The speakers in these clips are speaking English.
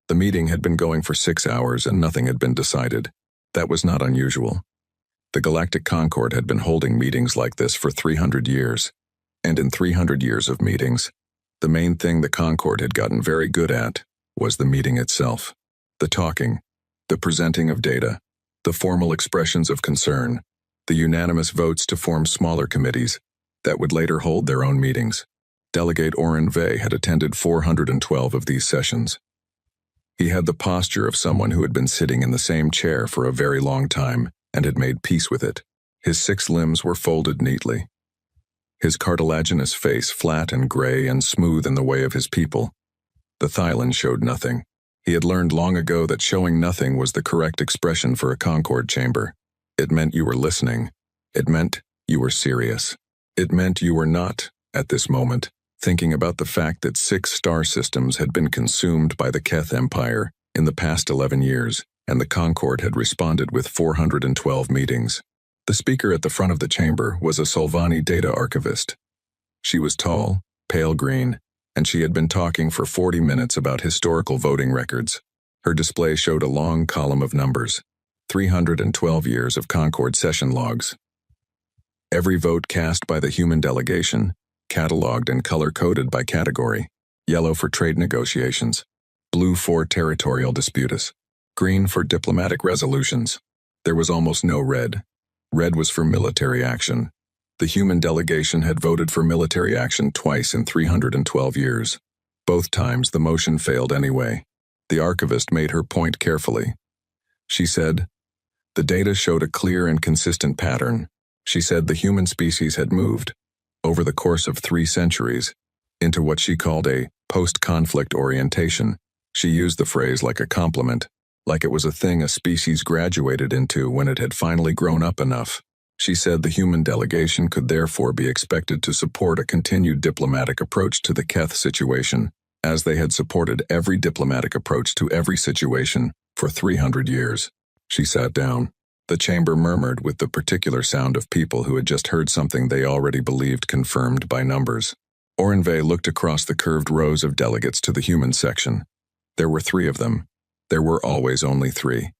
The meeting had been going for 6 hours and nothing had been decided. That was not unusual. The Galactic Concord had been holding meetings like this for 300 years. And in 300 years of meetings, the main thing the Concord had gotten very good at was the meeting itself. The talking, the presenting of data, the formal expressions of concern, the unanimous votes to form smaller committees that would later hold their own meetings. Delegate Oren Vey had attended 412 of these sessions. He had the posture of someone who had been sitting in the same chair for a very long time and had made peace with it. His 6 limbs were folded neatly. His cartilaginous face flat and gray and smooth in the way of his people. The Thylon showed nothing. He had learned long ago that showing nothing was the correct expression for a Concord chamber. It meant you were listening. It meant you were serious. It meant you were not, at this moment, thinking about the fact that 6 star systems had been consumed by the Keth Empire in the past 11 years, and the Concord had responded with 412 meetings. The speaker at the front of the chamber was a Solvani data archivist. She was tall, pale green, and she had been talking for 40 minutes about historical voting records. Her display showed a long column of numbers, 312 years of Concord session logs. Every vote cast by the human delegation, cataloged and color-coded by category: yellow for trade negotiations, blue for territorial disputes, green for diplomatic resolutions. There was almost no red. Red was for military action. The human delegation had voted for military action twice in 312 years. Both times the motion failed anyway. The archivist made her point carefully. She said, the data showed a clear and consistent pattern. She said the human species had moved, over the course of 3 centuries, into what she called a post-conflict orientation. She used the phrase like a compliment, like it was a thing a species graduated into when it had finally grown up enough. She said the human delegation could therefore be expected to support a continued diplomatic approach to the Keth situation, as they had supported every diplomatic approach to every situation for 300 years. She sat down. The chamber murmured with the particular sound of people who had just heard something they already believed confirmed by numbers. Oren Vey looked across the curved rows of delegates to the human section. There were 3 of them. There were always only 3.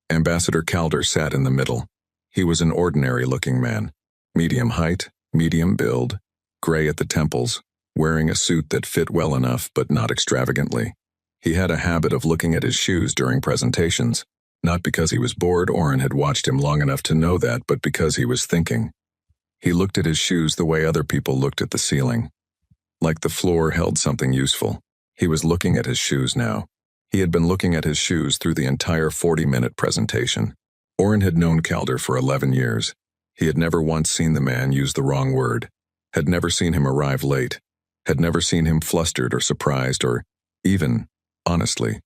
Ambassador Calder sat in the middle. He was an ordinary-looking man, medium height, medium build, gray at the temples, wearing a suit that fit well enough but not extravagantly. He had a habit of looking at his shoes during presentations. Not because he was bored. Oren had watched him long enough to know that, but because he was thinking. He looked at his shoes the way other people looked at the ceiling. Like the floor held something useful. He was looking at his shoes now. He had been looking at his shoes through the entire 40-minute presentation. Oren had known Calder for 11 years. He had never once seen the man use the wrong word, had never seen him arrive late, had never seen him flustered or surprised or even, honestly,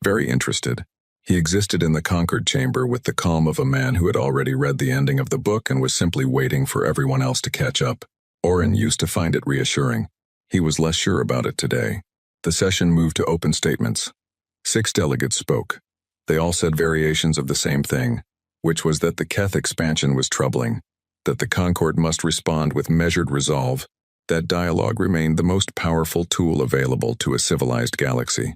very interested. He existed in the Concord chamber with the calm of a man who had already read the ending of the book and was simply waiting for everyone else to catch up. Oren used to find it reassuring. He was less sure about it today. The session moved to open statements. 6 delegates spoke. They all said variations of the same thing, which was that the Keth expansion was troubling, that the Concord must respond with measured resolve, that dialogue remained the most powerful tool available to a civilized galaxy.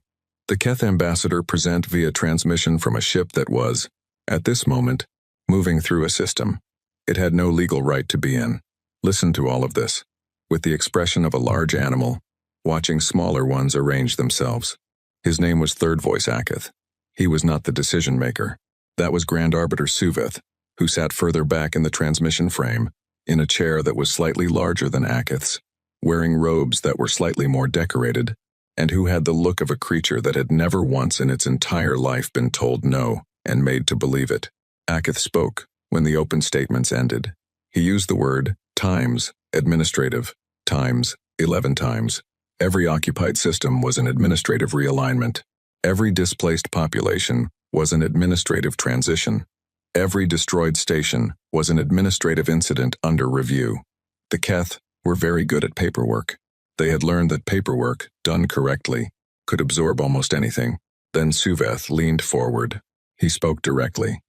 The Keth ambassador present via transmission from a ship that was, at this moment, moving through a system. It had no legal right to be in. Listen to all of this, with the expression of a large animal, watching smaller ones arrange themselves. His name was Third Voice Aketh. He was not the decision-maker. That was Grand Arbiter Suveth, who sat further back in the transmission frame, in a chair that was slightly larger than Aketh's, wearing robes that were slightly more decorated, and who had the look of a creature that had never once in its entire life been told no and made to believe it. Aketh spoke when the open statements ended. He used the word times, administrative, times, 11 times. Every occupied system was an administrative realignment. Every displaced population was an administrative transition. Every destroyed station was an administrative incident under review. The Keth were very good at paperwork. They had learned that paperwork, done correctly, could absorb almost anything. Then Suveth leaned forward. He spoke directly.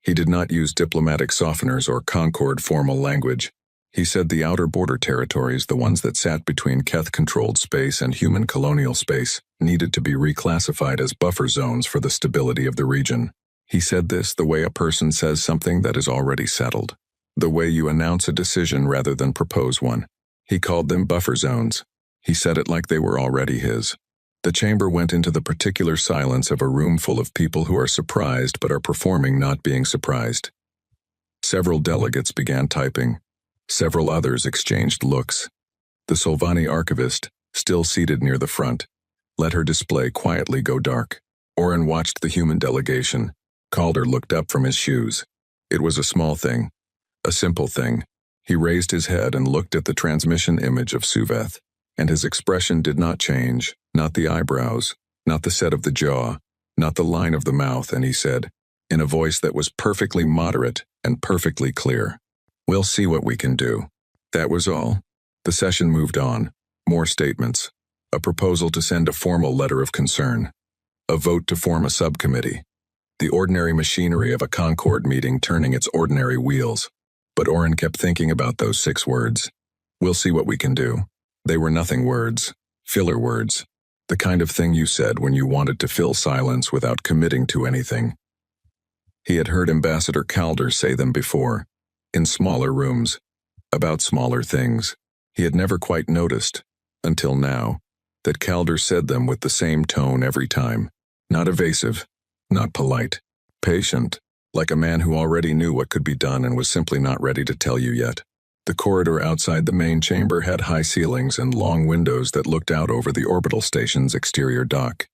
He did not use diplomatic softeners or Concord formal language. He said the outer border territories, the ones that sat between Keth-controlled space and human colonial space, needed to be reclassified as buffer zones for the stability of the region. He said this the way a person says something that is already settled. The way you announce a decision rather than propose one. He called them buffer zones. He said it like they were already his. The chamber went into the particular silence of a room full of people who are surprised but are performing not being surprised. Several delegates began typing. Several others exchanged looks. The Solvani archivist, still seated near the front, let her display quietly go dark. Oren watched the human delegation. Calder looked up from his shoes. It was a small thing. A simple thing. He raised his head and looked at the transmission image of Suveth, and his expression did not change, not the eyebrows, not the set of the jaw, not the line of the mouth, and he said, in a voice that was perfectly moderate and perfectly clear, "We'll see what we can do." That was all. The session moved on. More statements. A proposal to send a formal letter of concern. A vote to form a subcommittee. The ordinary machinery of a Concord meeting turning its ordinary wheels. But Oren kept thinking about those 6 words. We'll see what we can do. They were nothing words. Filler words. The kind of thing you said when you wanted to fill silence without committing to anything. He had heard Ambassador Calder say them before. In smaller rooms. About smaller things. He had never quite noticed, until now, that Calder said them with the same tone every time. Not evasive. Not polite. Patient. Like a man who already knew what could be done and was simply not ready to tell you yet. The corridor outside the main chamber had high ceilings and long windows that looked out over the orbital station's exterior dock.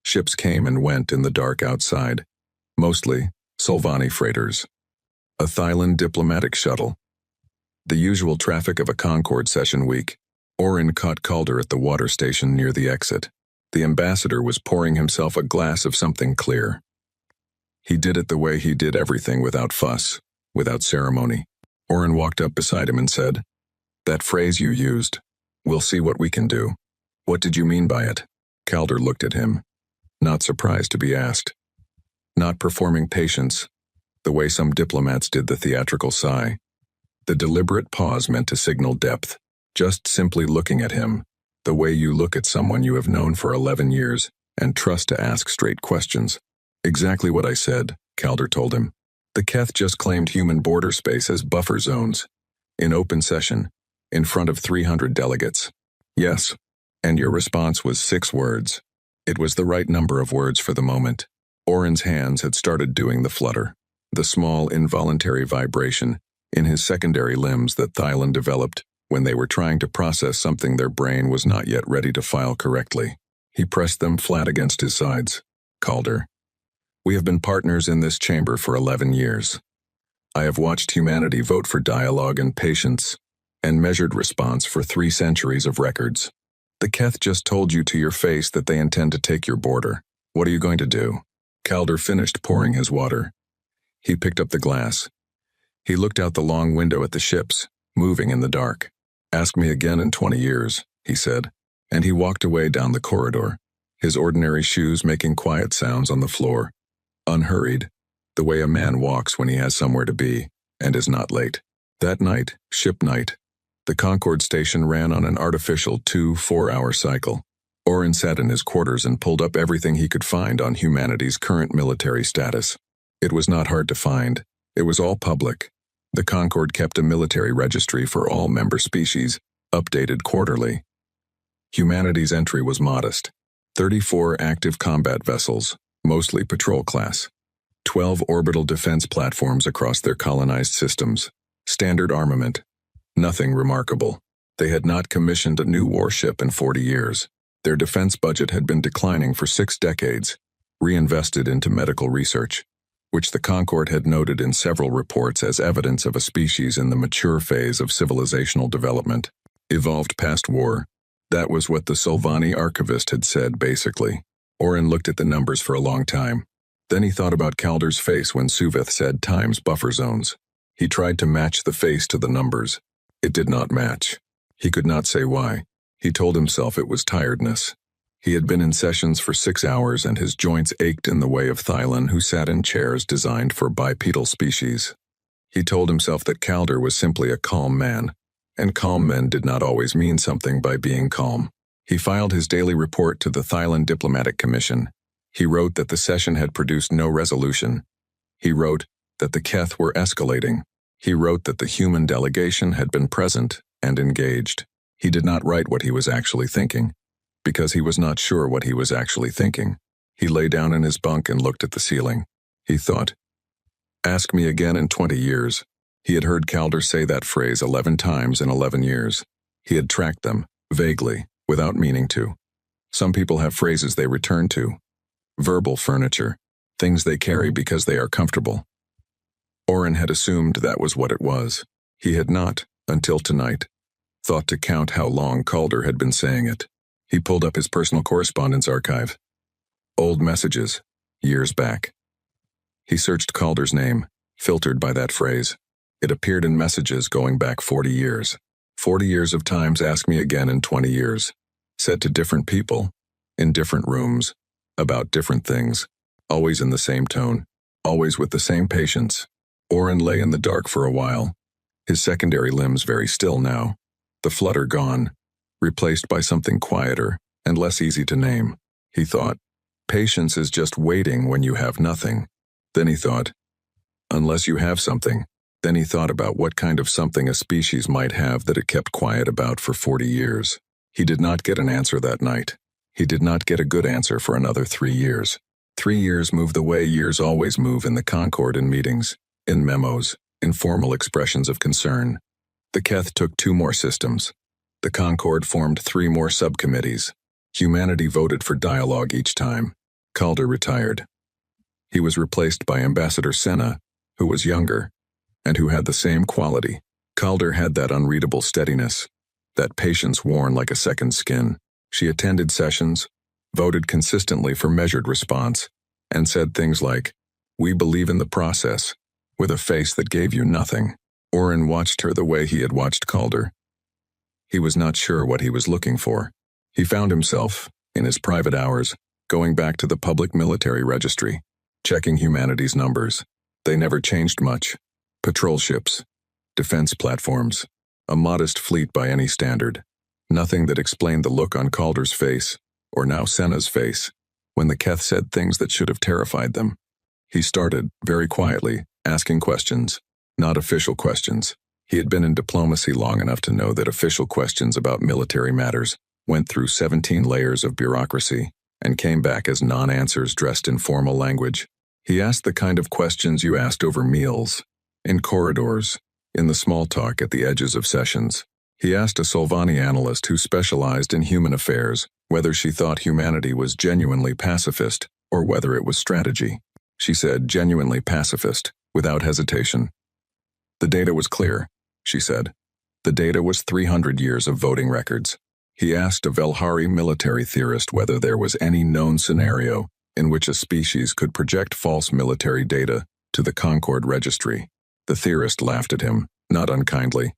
Ships came and went in the dark outside. Mostly, Solvani freighters. A Thylan diplomatic shuttle. The usual traffic of a Concord session week. Oren caught Calder at the water station near the exit. The ambassador was pouring himself a glass of something clear. He did it the way he did everything, without fuss, without ceremony. Oren walked up beside him and said, "That phrase you used, 'We'll see what we can do.' What did you mean by it?" Calder looked at him, not surprised to be asked. Not performing patience, the way some diplomats did the theatrical sigh. The deliberate pause meant to signal depth, just simply looking at him, the way you look at someone you have known for 11 years and trust to ask straight questions. "Exactly what I said," Calder told him. "The Keth just claimed human border space as buffer zones. In open session, in front of 300 delegates. Yes. And your response was 6 words. It was the right number of words for the moment. Oren's hands had started doing the flutter, the small involuntary vibration in his secondary limbs that Thylan developed when they were trying to process something their brain was not yet ready to file correctly. He pressed them flat against his sides. "Calder. We have been partners in this chamber for 11 years. I have watched humanity vote for dialogue and patience, and measured response for 3 centuries of records. The Keth just told you to your face that they intend to take your border. What are you going to do?" Calder finished pouring his water. He picked up the glass. He looked out the long window at the ships, moving in the dark. "Ask me again in 20 years, he said, and he walked away down the corridor, his ordinary shoes making quiet sounds on the floor. Unhurried, the way a man walks when he has somewhere to be, and is not late. That night, ship night, the Concord station ran on an artificial 2-4-hour cycle. Oren sat in his quarters and pulled up everything he could find on humanity's current military status. It was not hard to find. It was all public. The Concord kept a military registry for all member species, updated quarterly. Humanity's entry was modest. 34 active combat vessels, mostly patrol class. 12 orbital defense platforms across their colonized systems. Standard armament. Nothing remarkable. They had not commissioned a new warship in 40 years. Their defense budget had been declining for 6 decades, reinvested into medical research, which the Concord had noted in several reports as evidence of a species in the mature phase of civilizational development, evolved past war. That was what the Solvani archivist had said, basically. Oren looked at the numbers for a long time. Then he thought about Calder's face when Suveth said times buffer zones. He tried to match the face to the numbers. It did not match. He could not say why. He told himself it was tiredness. He had been in sessions for 6 hours and his joints ached in the way of Thylan, who sat in chairs designed for bipedal species. He told himself that Calder was simply a calm man, and calm men did not always mean something by being calm. He filed his daily report to the Thailand Diplomatic Commission. He wrote that the session had produced no resolution. He wrote that the Keth were escalating. He wrote that the human delegation had been present and engaged. He did not write what he was actually thinking, because he was not sure what he was actually thinking. He lay down in his bunk and looked at the ceiling. He thought, "Ask me again in 20 years. He had heard Calder say that phrase 11 times in 11 years. He had tracked them, vaguely, without meaning to. Some people have phrases they return to. Verbal furniture, things they carry because they are comfortable. Oren had assumed that was what it was. He had not, until tonight, thought to count how long Calder had been saying it. He pulled up his personal correspondence archive. Old messages, years back. He searched Calder's name, filtered by that phrase. It appeared in messages going back 40 years. 40 years of times ask me again in 20 years. Said to different people, in different rooms, about different things, always in the same tone, always with the same patience. Oren lay in the dark for a while, his secondary limbs very still now, the flutter gone, replaced by something quieter and less easy to name. He thought, patience is just waiting when you have nothing. Then he thought, unless you have something. Then he thought about what kind of something a species might have that it kept quiet about for 40 years. He did not get an answer that night. He did not get a good answer for another 3 years. 3 years moved the way years always move in the Concord in meetings, in memos, in formal expressions of concern. The Keth took 2 more systems. The Concord formed 3 more subcommittees. Humanity voted for dialogue each time. Calder retired. He was replaced by Ambassador Senna, who was younger, and who had the same quality. Calder had that unreadable steadiness, that patience worn like a second skin. She attended sessions, voted consistently for measured response, and said things like, "We believe in the process," with a face that gave you nothing. Oren watched her the way he had watched Calder. He was not sure what he was looking for. He found himself, in his private hours, going back to the public military registry, checking humanity's numbers. They never changed much. Patrol ships, defense platforms, a modest fleet by any standard. Nothing that explained the look on Calder's face, or now Senna's face, when the Keth said things that should have terrified them. He started, very quietly, asking questions, not official questions. He had been in diplomacy long enough to know that official questions about military matters went through 17 layers of bureaucracy and came back as non-answers dressed in formal language. He asked the kind of questions you asked over meals, in corridors, in the small talk at the edges of sessions. He asked a Solvani analyst who specialized in human affairs whether she thought humanity was genuinely pacifist or whether it was strategy. She said genuinely pacifist, without hesitation. The data was clear, she said. The data was 300 years of voting records. He asked a Velhari military theorist whether there was any known scenario in which a species could project false military data to the Concord registry. The theorist laughed at him, not unkindly.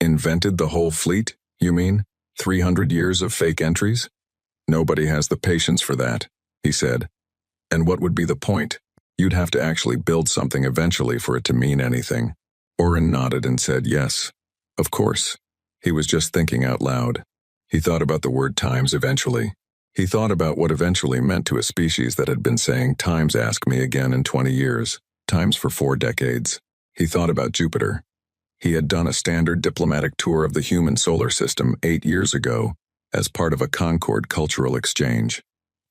Invented the whole fleet, you mean? 300 years of fake entries? Nobody has the patience for that, he said. And what would be the point? You'd have to actually build something eventually for it to mean anything. Oren nodded and said yes. Of course. He was just thinking out loud. He thought about the word times eventually. He thought about what eventually meant to a species that had been saying times ask me again in 20 years, times for 4 decades. He thought about Jupiter. He had done a standard diplomatic tour of the human solar system 8 years ago as part of a Concord cultural exchange.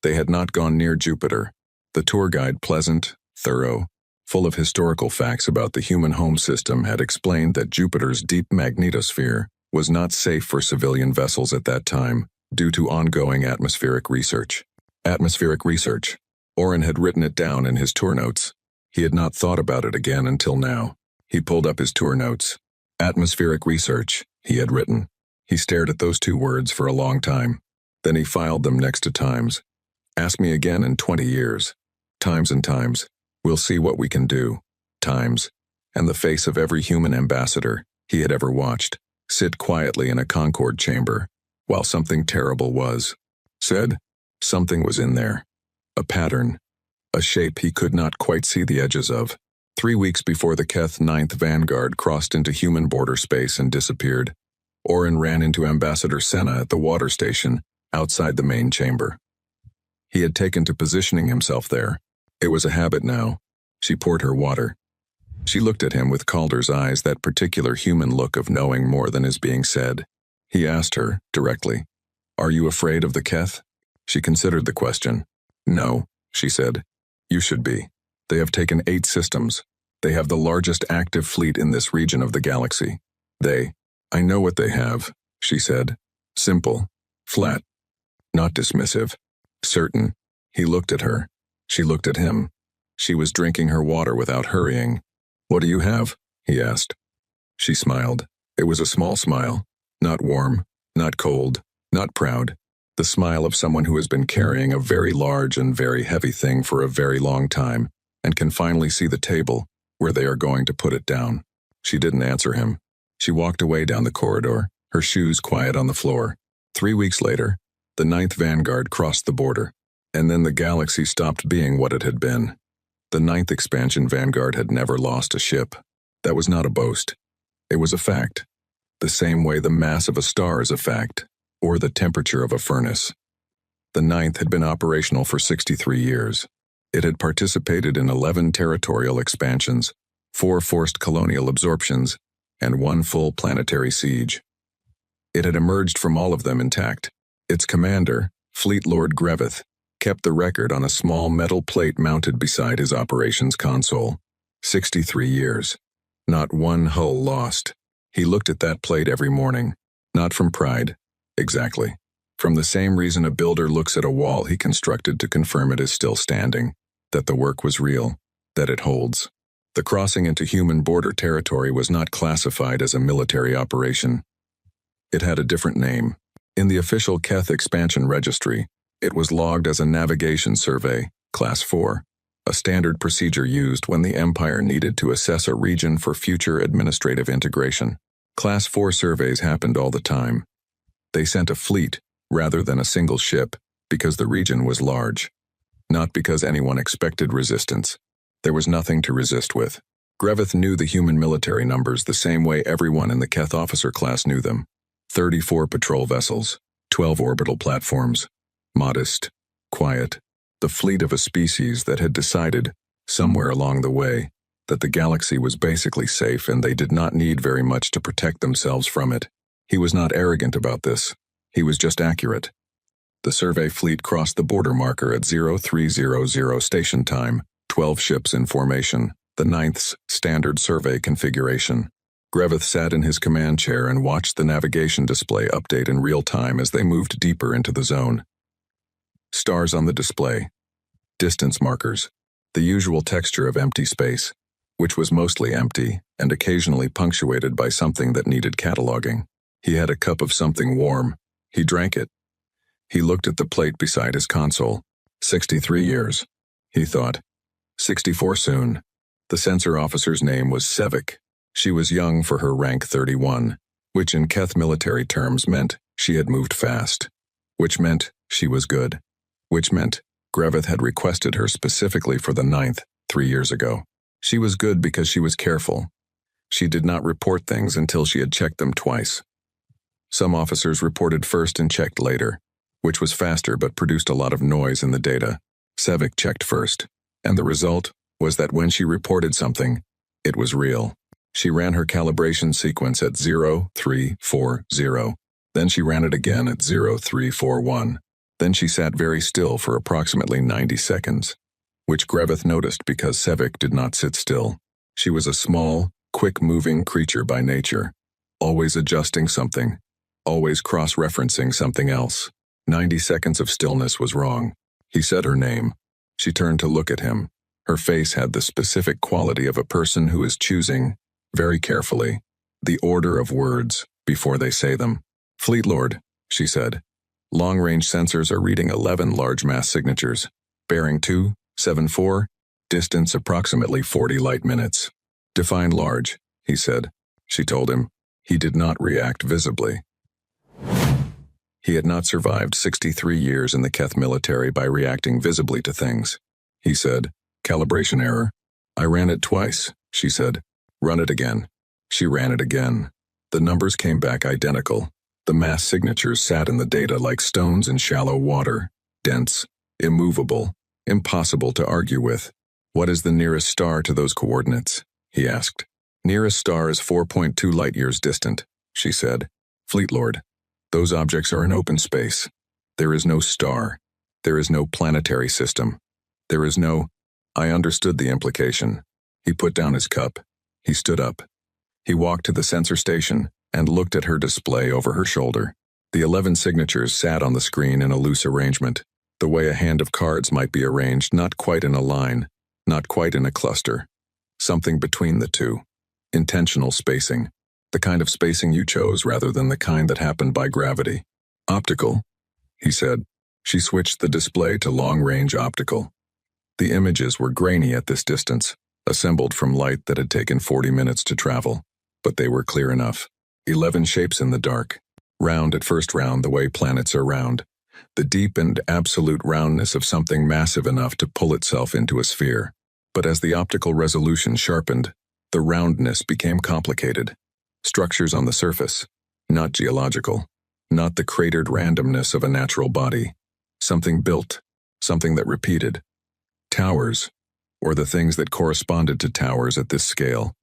They had not gone near Jupiter. The tour guide, pleasant, thorough, full of historical facts about the human home system, had explained that Jupiter's deep magnetosphere was not safe for civilian vessels at that time due to ongoing atmospheric research. Atmospheric research. Oren had written it down in his tour notes. He had not thought about it again until now. He pulled up his tour notes. Atmospheric research, he had written. He stared at those 2 words for a long time. Then he filed them next to times. Ask me again in 20 years. Times and times. We'll see what we can do. Times. And the face of every human ambassador he had ever watched sit quietly in a Concord chamber while something terrible was said. Something was in there. A pattern. A shape he could not quite see the edges of. 3 weeks before the Keth Ninth Vanguard crossed into human border space and disappeared, Oren ran into Ambassador Senna at the water station outside the main chamber. He had taken to positioning himself there. It was a habit now. She poured her water. She looked at him with Calder's eyes, that particular human look of knowing more than is being said. He asked her, directly, "Are you afraid of the Keth?" She considered the question. "No," she said. "You should be. They have taken 8 systems. They have the largest active fleet in this region of the galaxy. I know what they have," she said. Simple. Flat. Not dismissive. Certain. He looked at her. She looked at him. She was drinking her water without hurrying. "What do you have?" he asked. She smiled. It was a small smile. Not warm, not cold, not proud. The smile of someone who has been carrying a very large and very heavy thing for a very long time and can finally see the table where they are going to put it down. She didn't answer him. She walked away down the corridor, her shoes quiet on the floor. 3 weeks later, the Ninth Vanguard crossed the border, and then the galaxy stopped being what it had been. The Ninth Expansion Vanguard had never lost a ship. That was not a boast. It was a fact. The same way the mass of a star is a fact, or the temperature of a furnace. The Ninth had been operational for 63 years. It had participated in 11 territorial expansions, 4 forced colonial absorptions, and 1 full planetary siege. It had emerged from all of them intact. Its commander, Fleet Lord Greveth, kept the record on a small metal plate mounted beside his operations console. 63 years. Not one hull lost. He looked at that plate every morning. Not from pride. Exactly. From the same reason a builder looks at a wall he constructed to confirm it is still standing, that the work was real, that it holds. The crossing into human border territory was not classified as a military operation. It had a different name. In the official Keth expansion registry, it was logged as a navigation survey, Class 4, a standard procedure used when the Empire needed to assess a region for future administrative integration. Class 4 surveys happened all the time. They sent a fleet, rather than a single ship, because the region was large. Not because anyone expected resistance. There was nothing to resist with. Greveth knew the human military numbers the same way everyone in the Keth officer class knew them. 34 patrol vessels, 12 orbital platforms. Modest, quiet. The fleet of a species that had decided, somewhere along the way, that the galaxy was basically safe and they did not need very much to protect themselves from it. He was not arrogant about this. He was just accurate. The survey fleet crossed the border marker at 0300 station time, 12 ships in formation, the 9th's standard survey configuration. Greveth sat in his command chair and watched the navigation display update in real time as they moved deeper into the zone. Stars on the display. Distance markers. The usual texture of empty space, which was mostly empty and occasionally punctuated by something that needed cataloging. He had a cup of something warm. He drank it. He looked at the plate beside his console. 63 years, he thought. 64 soon. The sensor officer's name was Sevik. She was young for her rank 31, which in Keth military terms meant she had moved fast, which meant she was good, which meant Greveth had requested her specifically for the 9th 3 years ago. She was good because she was careful. She did not report things until she had checked them twice. Some officers reported first and checked later, which was faster but produced a lot of noise in the data. Sevik checked first, and the result was that when she reported something, it was real. She ran her calibration sequence at 0340, then she ran it again at 0341. Then she sat very still for approximately 90 seconds, which Greveth noticed because Sevik did not sit still. She was a small, quick-moving creature by nature, always adjusting something, always cross-referencing something else. 90 seconds of stillness was wrong. He said her name. She turned to look at him. Her face had the specific quality of a person who is choosing, very carefully, the order of words before they say them. "Fleet Lord," she said. "Long-range sensors are reading 11 large mass signatures. Bearing 274, distance approximately 40 light minutes." "Define large," he said. She told him. He did not react visibly. He had not survived 63 years in the Keth military by reacting visibly to things. He said, "Calibration error. I ran it twice, she said. Run it again. She ran it again. The numbers came back identical. The mass signatures sat in the data like stones in shallow water, dense, immovable, impossible to argue with. What is the nearest star to those coordinates? He asked. Nearest star is 4.2 light-years distant, she said. Fleet Lord. Those objects are in open space. There is no star. There is no planetary system. There is no... I understood the implication. He put down his cup. He stood up. He walked to the sensor station and looked at her display over her shoulder. The 11 signatures sat on the screen in a loose arrangement, the way a hand of cards might be arranged, not quite in a line, not quite in a cluster. Something between the two. Intentional spacing. The kind of spacing you chose rather than the kind that happened by gravity. Optical, he said. She switched the display to long-range optical. The images were grainy at this distance, assembled from light that had taken 40 minutes to travel, but they were clear enough. 11 shapes in the dark, round at first round the way planets are round, the deep and absolute roundness of something massive enough to pull itself into a sphere. But as the optical resolution sharpened, the roundness became complicated. Structures on the surface, not geological, not the cratered randomness of a natural body. Something built, something that repeated. Towers, or the things that corresponded to towers at this scale,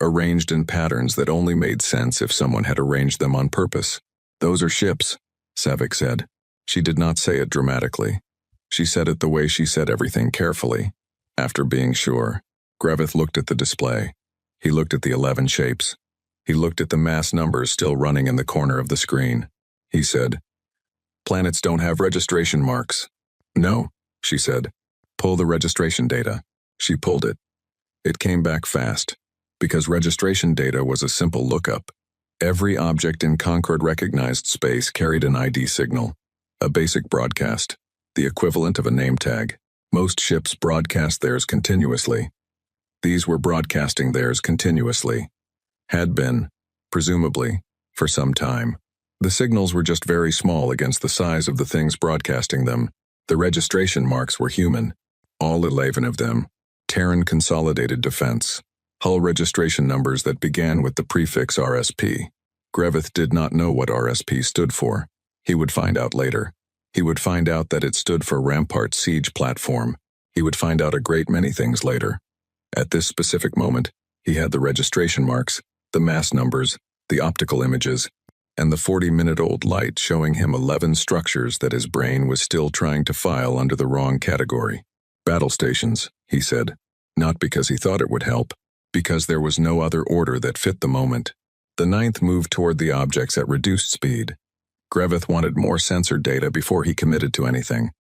arranged in patterns that only made sense if someone had arranged them on purpose. Those are ships, Savick said. She did not say it dramatically. She said it the way she said everything carefully. After being sure, Greveth looked at the display. He looked at the 11 shapes. He looked at the mass numbers still running in the corner of the screen. He said, "Planets don't have registration marks." "No," she said. "Pull the registration data." She pulled it. It came back fast, because registration data was a simple lookup. Every object in Concord-recognized space carried an ID signal, a basic broadcast, the equivalent of a name tag. Most ships broadcast theirs continuously. These were broadcasting theirs continuously. Had been, presumably, for some time. The signals were just very small against the size of the things broadcasting them. The registration marks were human, all 11 of them. Terran Consolidated Defense. Hull registration numbers that began with the prefix RSP. Greveth did not know what RSP stood for. He would find out later. He would find out that it stood for Rampart Siege Platform. He would find out a great many things later. At this specific moment, he had the registration marks, the mass numbers, the optical images, and the 40-minute-old light showing him 11 structures that his brain was still trying to file under the wrong category. Battle stations, he said, not because he thought it would help, because there was no other order that fit the moment. The 9th moved toward the objects at reduced speed. Greveth wanted more sensor data before he committed to anything.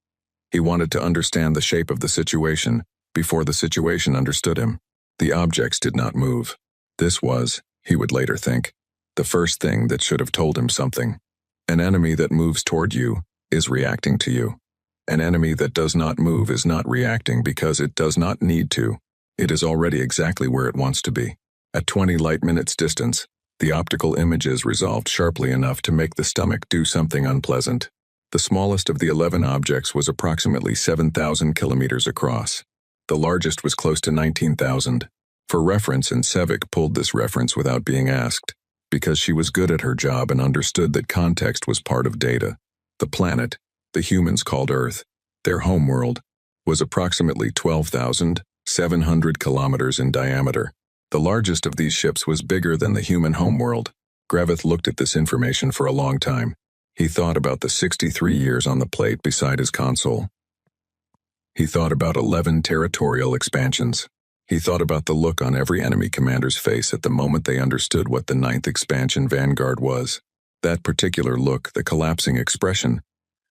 He wanted to understand the shape of the situation before the situation understood him. The objects did not move. This was, he would later think, the first thing that should have told him something. An enemy that moves toward you is reacting to you. An enemy that does not move is not reacting because it does not need to. It is already exactly where it wants to be. At 20 light-minutes distance, the optical images resolved sharply enough to make the stomach do something unpleasant. The smallest of the 11 objects was approximately 7,000 kilometers across. The largest was close to 19,000. For reference, and Savick pulled this reference without being asked, because she was good at her job and understood that context was part of data. The planet, the humans called Earth, their homeworld, was approximately 12,700 kilometers in diameter. The largest of these ships was bigger than the human homeworld. Greveth looked at this information for a long time. He thought about the 63 years on the plate beside his console. He thought about 11 territorial expansions. He thought about the look on every enemy commander's face at the moment they understood what the 9th expansion Vanguard was. That particular look, the collapsing expression,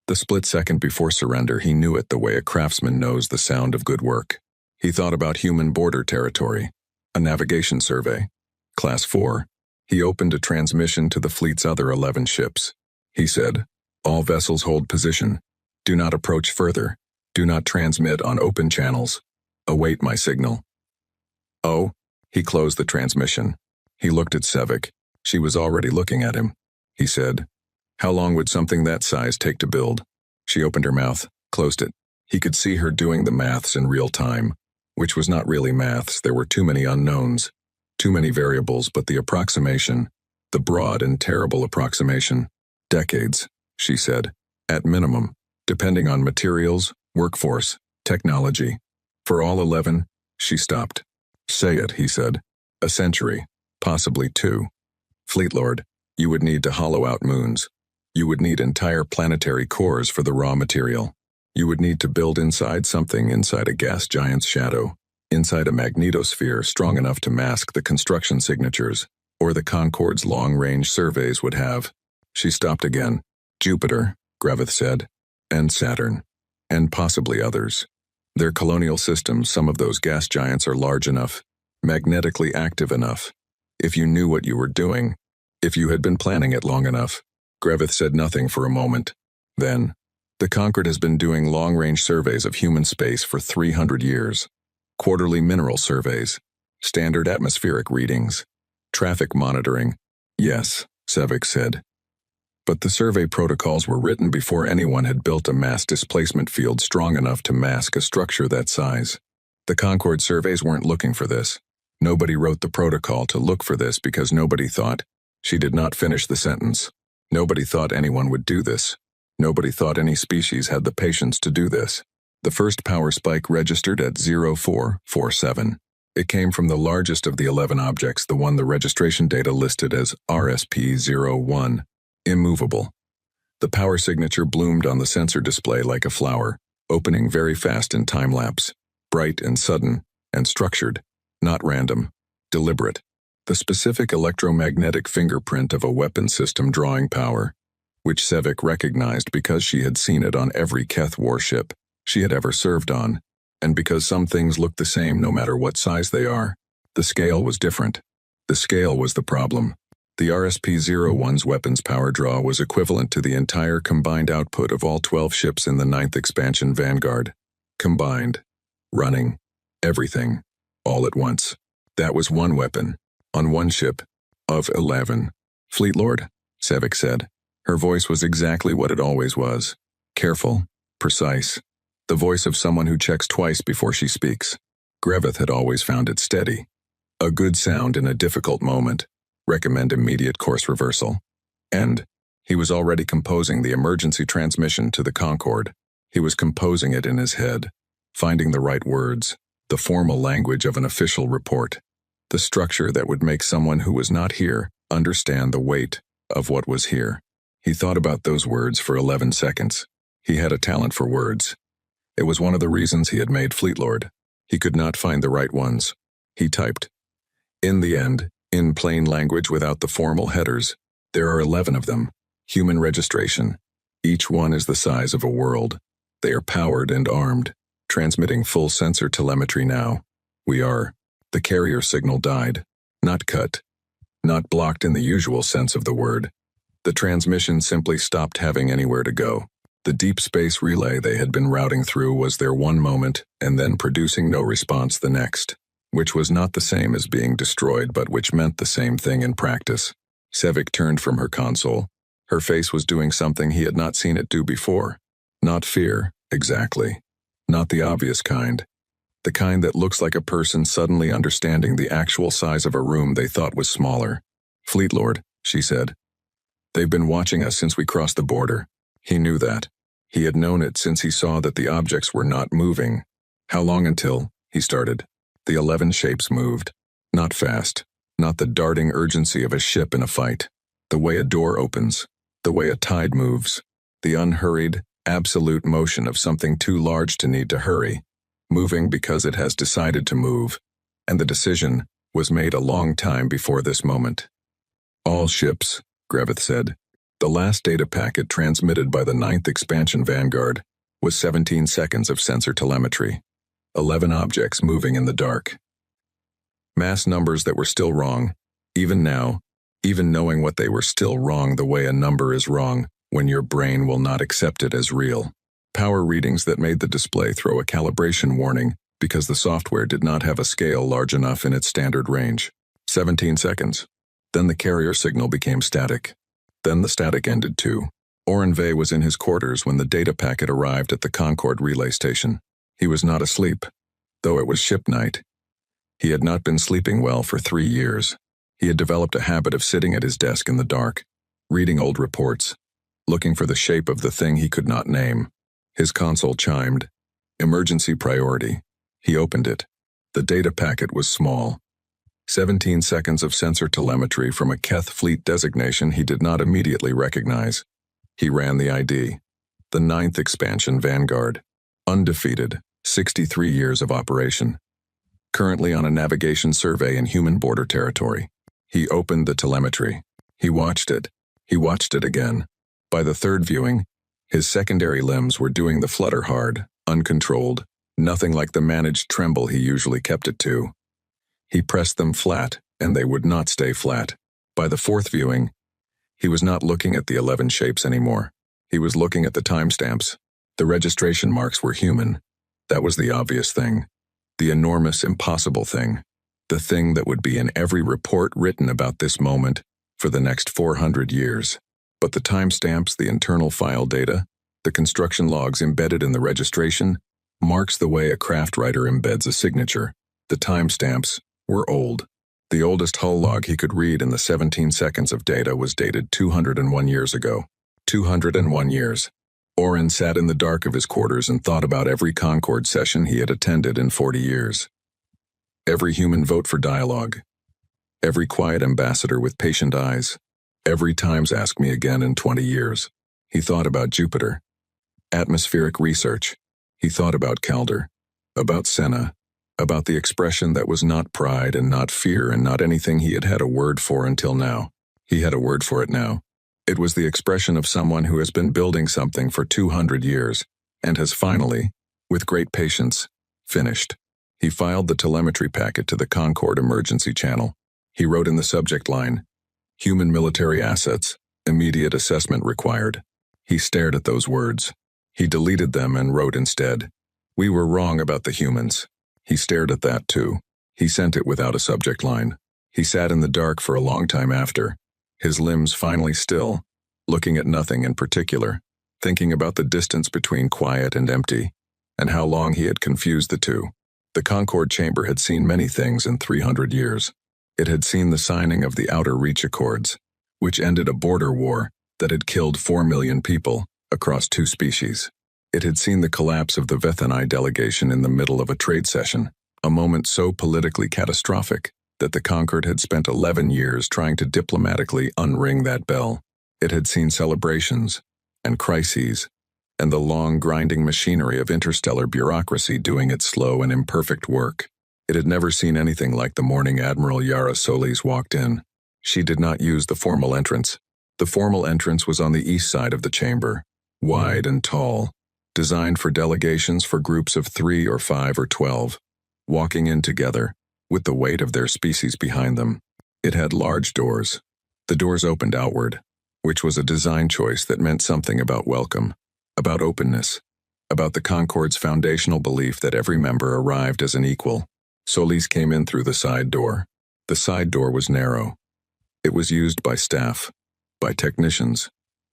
the split second before surrender, he knew it the way a craftsman knows the sound of good work. He thought about human border territory, a navigation survey. Class 4. He opened a transmission to the fleet's other 11 ships. He said, "All vessels hold position. Do not approach further. Do not transmit on open channels. Await my signal." Oh, he closed the transmission. He looked at Savick. She was already looking at him. He said, "How long would something that size take to build?" She opened her mouth, closed it. He could see her doing the maths in real time. which was not really maths. There were too many unknowns, too many variables, but the approximation, the broad and terrible approximation, decades, she said, at minimum, depending on materials, workforce, technology. For all 11, she stopped. Say it, he said. A century, possibly 2. Fleetlord, you would need to hollow out moons. You would need entire planetary cores for the raw material. You would need to build inside something inside a gas giant's shadow, inside a magnetosphere strong enough to mask the construction signatures, or the Concorde's long-range surveys would have. She stopped again. Jupiter, Greveth said, and Saturn, and possibly others. Their colonial systems, some of those gas giants are large enough, magnetically active enough. If you knew what you were doing, if you had been planning it long enough. Greveth said nothing for a moment. Then, the Concorde has been doing long-range surveys of human space for 300 years. Quarterly mineral surveys, standard atmospheric readings, traffic monitoring. Yes, Sevik said. But the survey protocols were written before anyone had built a mass displacement field strong enough to mask a structure that size. The Concorde surveys weren't looking for this. Nobody wrote the protocol to look for this because nobody thought. She did not finish the sentence. Nobody thought anyone would do this. Nobody thought any species had the patience to do this. The first power spike registered at 0447. It came from the largest of the 11 objects, the one the registration data listed as RSP-01, immovable. The power signature bloomed on the sensor display like a flower, opening very fast in time-lapse, bright and sudden, and structured, not random, deliberate. The specific electromagnetic fingerprint of a weapon system drawing power, which Sevik recognized because she had seen it on every Keth warship she had ever served on, and because some things look the same no matter what size they are. The scale was different. The scale was the problem. The RSP-01's weapons power draw was equivalent to the entire combined output of all 12 ships in the 9th Expansion Vanguard. Combined. Running. Everything. All at once. That was one weapon. On one ship. Of 11. Fleetlord, Sevik said. Her voice was exactly what it always was. Careful. Precise. The voice of someone who checks twice before she speaks. Greveth had always found it steady. A good sound in a difficult moment. Recommend immediate course reversal. And he was already composing the emergency transmission to the Concorde. He was composing it in his head, finding the right words, the formal language of an official report, the structure that would make someone who was not here understand the weight of what was here. He thought about those words for 11 seconds. He had a talent for words. It was one of the reasons he had made Fleetlord. He could not find the right ones. He typed. In the end, in plain language without the formal headers, there are 11 of them. Human registration. Each one is the size of a world. They are powered and armed, transmitting full sensor telemetry now. We are. The carrier signal died. Not cut. Not blocked in the usual sense of the word. The transmission simply stopped having anywhere to go. The deep space relay they had been routing through was there one moment and then producing no response the next, which was not the same as being destroyed but which meant the same thing in practice. Sevik turned from her console. Her face was doing something he had not seen it do before. Not fear, exactly. Not the obvious kind. The kind that looks like a person suddenly understanding the actual size of a room they thought was smaller. Fleetlord, she said. They've been watching us since we crossed the border. He knew that. He had known it since he saw that the objects were not moving. How long until, he started. The 11 shapes moved. Not fast. Not the darting urgency of a ship in a fight. The way a door opens. The way a tide moves. The unhurried, absolute motion of something too large to need to hurry. Moving because it has decided to move. And the decision was made a long time before this moment. All ships, Greveth said. The last data packet transmitted by the 9th Expansion Vanguard was 17 seconds of sensor telemetry. 11 objects moving in the dark. Mass numbers that were still wrong. Even now, even knowing what they were still wrong the way a number is wrong when your brain will not accept it as real. Power readings that made the display throw a calibration warning because the software did not have a scale large enough in its standard range. 17 seconds. Then the carrier signal became static. Then the static ended too. Orenve was in his quarters when the data packet arrived at the Concorde relay station. He was not asleep. though it was ship night. He had not been sleeping well for 3 years. He had developed a habit of sitting at his desk in the dark, reading old reports, looking for the shape of the thing he could not name. His console chimed. Emergency priority. He opened it. The data packet was small. 17 seconds of sensor telemetry from a Keth fleet designation he did not immediately recognize. He ran the ID. The 9th expansion Vanguard. Undefeated, 63 years of operation. Currently on a navigation survey in human border territory. He opened the telemetry. He watched it. He watched it again. By the third viewing, his secondary limbs were doing the flutter hard, uncontrolled, nothing like the managed tremble he usually kept it to. He pressed them flat, and they would not stay flat. By the fourth viewing, he was not looking at the 11 shapes anymore. He was looking at the timestamps. The registration marks were human. That was the obvious thing. The enormous, impossible thing. The thing that would be in every report written about this moment for the next 400 years. But the timestamps, the internal file data, the construction logs embedded in the registration, marks the way a craft writer embeds a signature. The timestamps were old. The oldest hull log he could read in the 17 seconds of data was dated 201 years ago. 201 years. Oren sat in the dark of his quarters and thought about every Concord session he had attended in 40 years. Every human vote for dialogue. Every quiet ambassador with patient eyes. Every Times Ask Me Again in 20 years. He thought about Jupiter. Atmospheric research. He thought about Calder. About Senna. About the expression that was not pride and not fear and not anything he had had a word for until now. He had a word for it now. It was the expression of someone who has been building something for 200 years and has finally, with great patience, finished. He filed the telemetry packet to the Concord emergency channel. He wrote in the subject line, "Human military assets, immediate assessment required." He stared at those words. He deleted them and wrote instead, "We were wrong about the humans." He stared at that too. He sent it without a subject line. He sat in the dark for a long time after, his limbs finally still, looking at nothing in particular, thinking about the distance between quiet and empty, and how long he had confused the two. The Concord chamber had seen many things in 300 years. It had seen the signing of the Outer Reach Accords, which ended a border war that had killed 4 million people across 2 species. It had seen the collapse of the Vethanai delegation in the middle of a trade session, a moment so politically catastrophic that the Concord had spent 11 years trying to diplomatically unring that bell. It had seen celebrations and crises and the long grinding machinery of interstellar bureaucracy doing its slow and imperfect work. It had never seen anything like the morning Admiral Yara Solis walked in. She did not use the formal entrance. The formal entrance was on the east side of the chamber, wide and tall, designed for delegations for groups of 3 or 5 or 12, walking in together, with the weight of their species behind them. It had large doors. The doors opened outward, which was a design choice that meant something about welcome, about openness, about the Concord's foundational belief that every member arrived as an equal. Solis came in through the side door. The side door was narrow. It was used by staff, by technicians,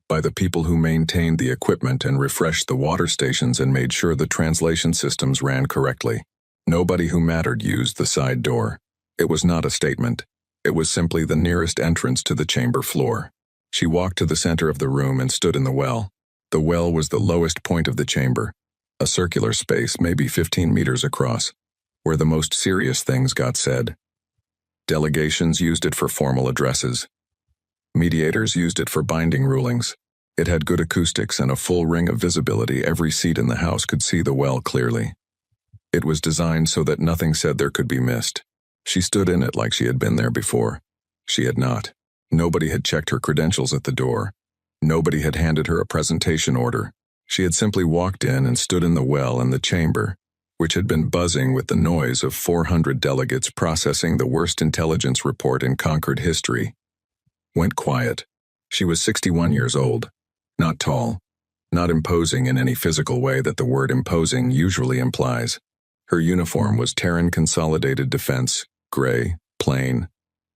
by the people who maintained the equipment and refreshed the water stations and made sure the translation systems ran correctly. Nobody who mattered used the side door. It was not a statement. It was simply the nearest entrance to the chamber floor. She walked to the center of the room and stood in the well. The well was the lowest point of the chamber, a circular space maybe 15 meters across, where the most serious things got said. Delegations used it for formal addresses. Mediators used it for binding rulings. It had good acoustics and a full ring of visibility. Every seat in the house could see the well clearly. It was designed so that nothing said there could be missed. She stood in it like she had been there before. She had not. Nobody had checked her credentials at the door. Nobody had handed her a presentation order. She had simply walked in and stood in the well in the chamber, which had been buzzing with the noise of 400 delegates processing the worst intelligence report in Concord history. Went quiet. She was 61 years old, not tall, not imposing in any physical way that the word imposing usually implies. Her uniform was Terran Consolidated Defense, gray, plain,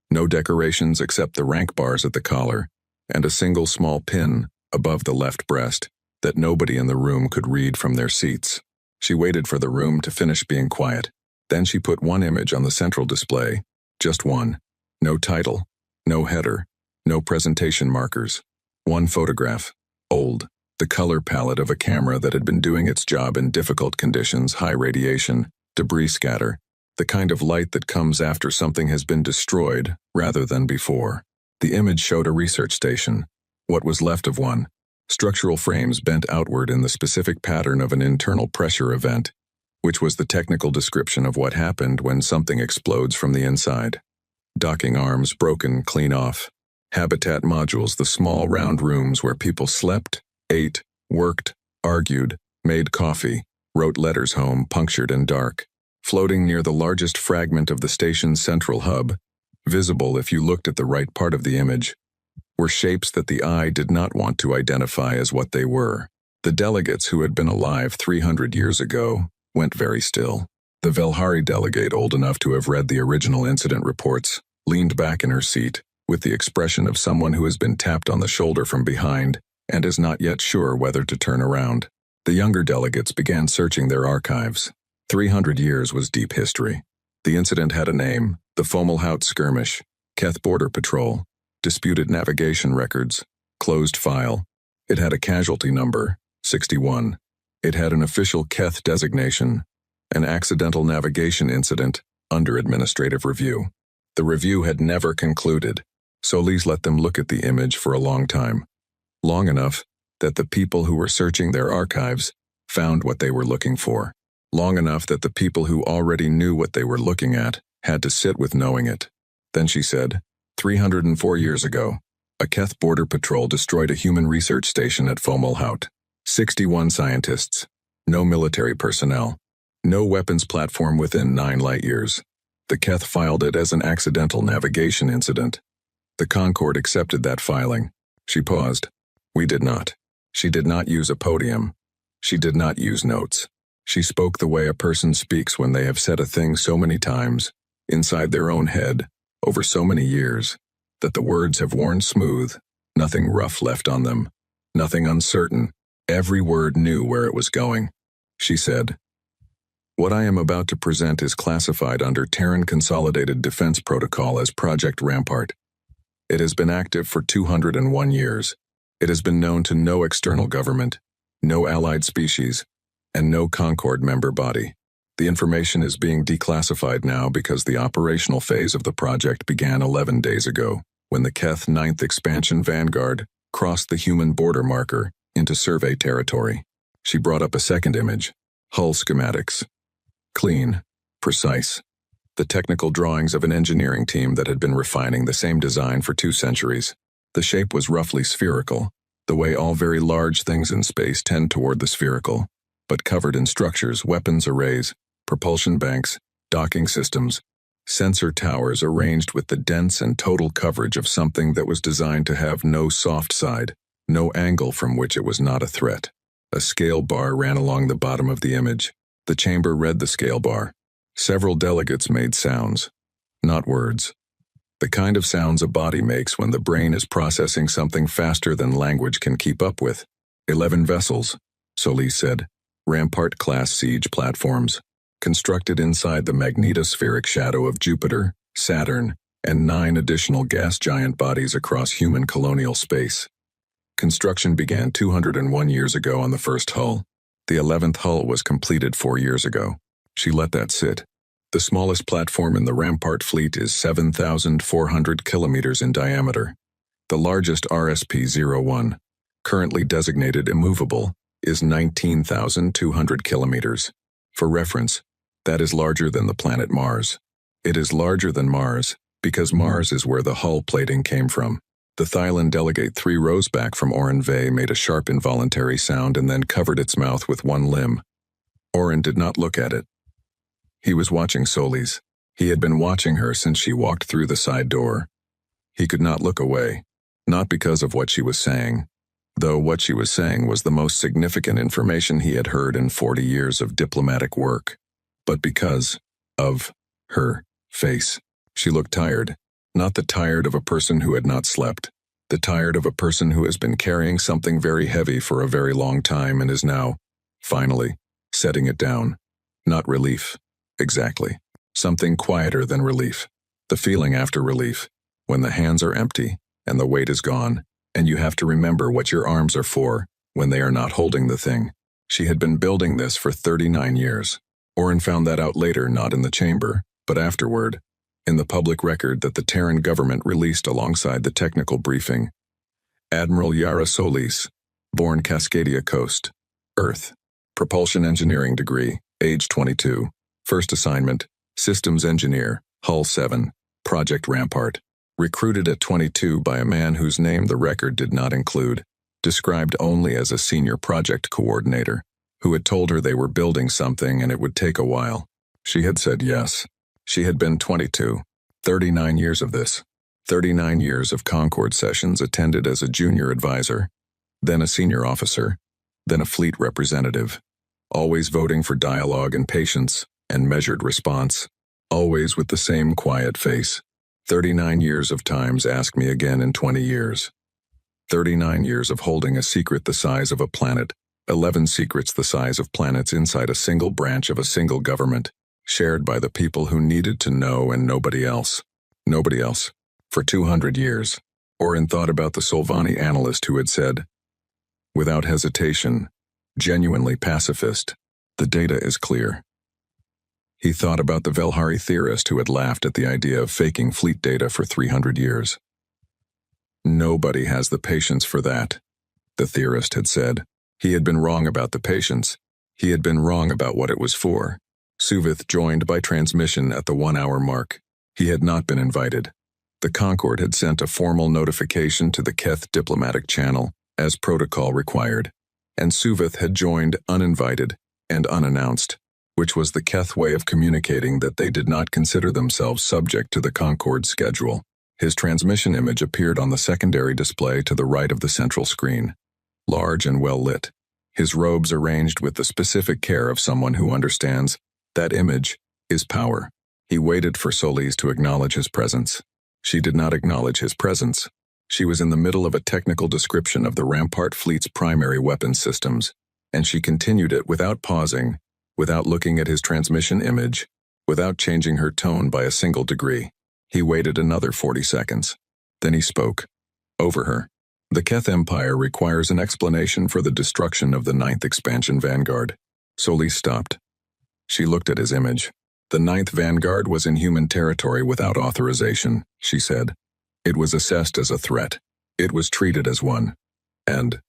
no decorations except the rank bars at the collar, and a single small pin above the left breast that nobody in the room could read from their seats. She waited for the room to finish being quiet. Then she put one image on the central display, just one. No title, no header, no presentation markers. One photograph, old, the color palette of a camera that had been doing its job in difficult conditions, high radiation, debris scatter, the kind of light that comes after something has been destroyed rather than before. The image showed a research station, what was left of one, structural frames bent outward in the specific pattern of an internal pressure event, which was the technical description of what happened when something explodes from the inside. Docking arms broken clean off. Habitat modules, the small round rooms where people slept, ate, worked, argued, made coffee, wrote letters home, punctured and dark. Floating near the largest fragment of the station's central hub, visible if you looked at the right part of the image, were shapes that the eye did not want to identify as what they were. The delegates who had been alive 300 years ago went very still. The Velhari delegate, old enough to have read the original incident reports, leaned back in her seat, with the expression of someone who has been tapped on the shoulder from behind and is not yet sure whether to turn around. The younger delegates began searching their archives. 300 years was deep history. The incident had a name, the Fomalhaut Skirmish, Keth Border Patrol, disputed navigation records, closed file. It had a casualty number, 61. It had an official Keth designation, an accidental navigation incident, under administrative review. The review had never concluded. Solis let them look at the image for a long time. Long enough that the people who were searching their archives found what they were looking for. Long enough that the people who already knew what they were looking at had to sit with knowing it. Then she said, 304 years ago, a Keth Border Patrol destroyed a human research station at Fomalhaut. 61 scientists. No military personnel. No weapons platform within 9 light years. The Keth filed it as an accidental navigation incident. The Concorde accepted that filing. She paused. We did not. She did not use a podium. She did not use notes. She spoke the way a person speaks when they have said a thing so many times, inside their own head, over so many years, that the words have worn smooth, nothing rough left on them, nothing uncertain. Every word knew where it was going. She said, "What I am about to present is classified under Terran Consolidated Defense Protocol as Project Rampart. It has been active for 201 years. It has been known to no external government, no allied species, and no Concorde member body. The information is being declassified now because the operational phase of the project began 11 days ago, when the Keth 9th Expansion Vanguard crossed the human border marker into survey territory." She brought up a second image, hull schematics. Clean, precise. The technical drawings of an engineering team that had been refining the same design for 2 centuries. The shape was roughly spherical, the way all very large things in space tend toward the spherical, but covered in structures, weapons arrays, propulsion banks, docking systems, sensor towers arranged with the dense and total coverage of something that was designed to have no soft side, no angle from which it was not a threat. A scale bar ran along the bottom of the image. The chamber read the scale bar. Several delegates made sounds, not words. The kind of sounds a body makes when the brain is processing something faster than language can keep up with. 11 vessels, Solis said, Rampart-class siege platforms, constructed inside the magnetospheric shadow of Jupiter, Saturn, and 9 additional gas giant bodies across human colonial space. Construction began 201 years ago on the first hull. The 11th hull was completed 4 years ago. She let that sit. The smallest platform in the Rampart fleet is 7,400 kilometers in diameter. The largest RSP-01, currently designated immovable, is 19,200 kilometers. For reference, that is larger than the planet Mars. It is larger than Mars because Mars is where the hull plating came from. The Thailand delegate 3 rows back from Oren Vey made a sharp involuntary sound and then covered its mouth with one limb. Oren did not look at it. He was watching Solis. He had been watching her since she walked through the side door. He could not look away, not because of what she was saying, though what she was saying was the most significant information he had heard in 40 years of diplomatic work, but because of her face. She looked tired, not the tired of a person who had not slept, the tired of a person who has been carrying something very heavy for a very long time and is now, finally, setting it down. Not relief, Exactly. Something quieter than relief. The feeling after relief, when the hands are empty, and the weight is gone, and you have to remember what your arms are for, when they are not holding the thing. She had been building this for 39 years. Oren found that out later, not in the chamber, but afterward, in the public record that the Terran government released alongside the technical briefing. Admiral Yara Solis, born Cascadia Coast, Earth. Propulsion engineering degree, age 22. First assignment, systems engineer, Hull 7, Project Rampart. Recruited at 22 by a man whose name the record did not include, described only as a senior project coordinator, who had told her they were building something and it would take a while. She had said yes. She had been 22. 39 years of this. 39 years of Concord sessions attended as a junior advisor, then a senior officer, then a fleet representative, always voting for dialogue and patience and measured response, always with the same quiet face. 39 years of times ask me again in 20 years. 39 years of holding a secret the size of a planet, 11 secrets the size of planets inside a single branch of a single government, shared by the people who needed to know and nobody else. Nobody else. For 200 years. Oren thought about the Solvani analyst who had said, without hesitation, genuinely pacifist, the data is clear. He thought about the Velhari theorist who had laughed at the idea of faking fleet data for 300 years. Nobody has the patience for that, the theorist had said. He had been wrong about the patience. He had been wrong about what it was for. Suvith joined by transmission at the 1-hour mark. He had not been invited. The Concord had sent a formal notification to the Keth diplomatic channel, as protocol required, and Suvith had joined uninvited and unannounced, which was the Keth way of communicating that they did not consider themselves subject to the Concord schedule. His transmission image appeared on the secondary display to the right of the central screen, large and well lit, his robes arranged with the specific care of someone who understands that image is power. He waited for Solis to acknowledge his presence. She did not acknowledge his presence. She was in the middle of a technical description of the Rampart fleet's primary weapons systems, and she continued it without pausing, without looking at his transmission image, without changing her tone by a single degree. He waited another 40 seconds. Then he spoke. Over her. The Keth Empire requires an explanation for the destruction of the 9th Expansion Vanguard. Solis stopped. She looked at his image. The 9th Vanguard was in human territory without authorization, she said. It was assessed as a threat. It was treated as one. And,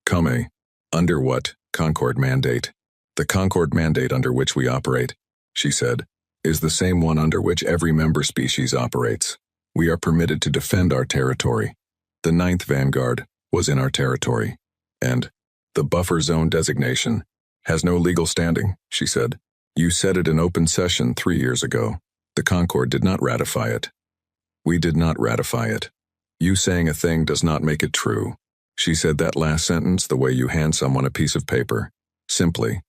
Kame, under what Concord mandate? The Concord mandate under which we operate, she said, is the same one under which every member species operates. We are permitted to defend our territory. The 9th Vanguard was in our territory. And, the buffer zone designation has no legal standing, she said. You said it in open session 3 years ago. The Concord did not ratify it. We did not ratify it. You saying a thing does not make it true. She said that last sentence the way you hand someone a piece of paper. Simply.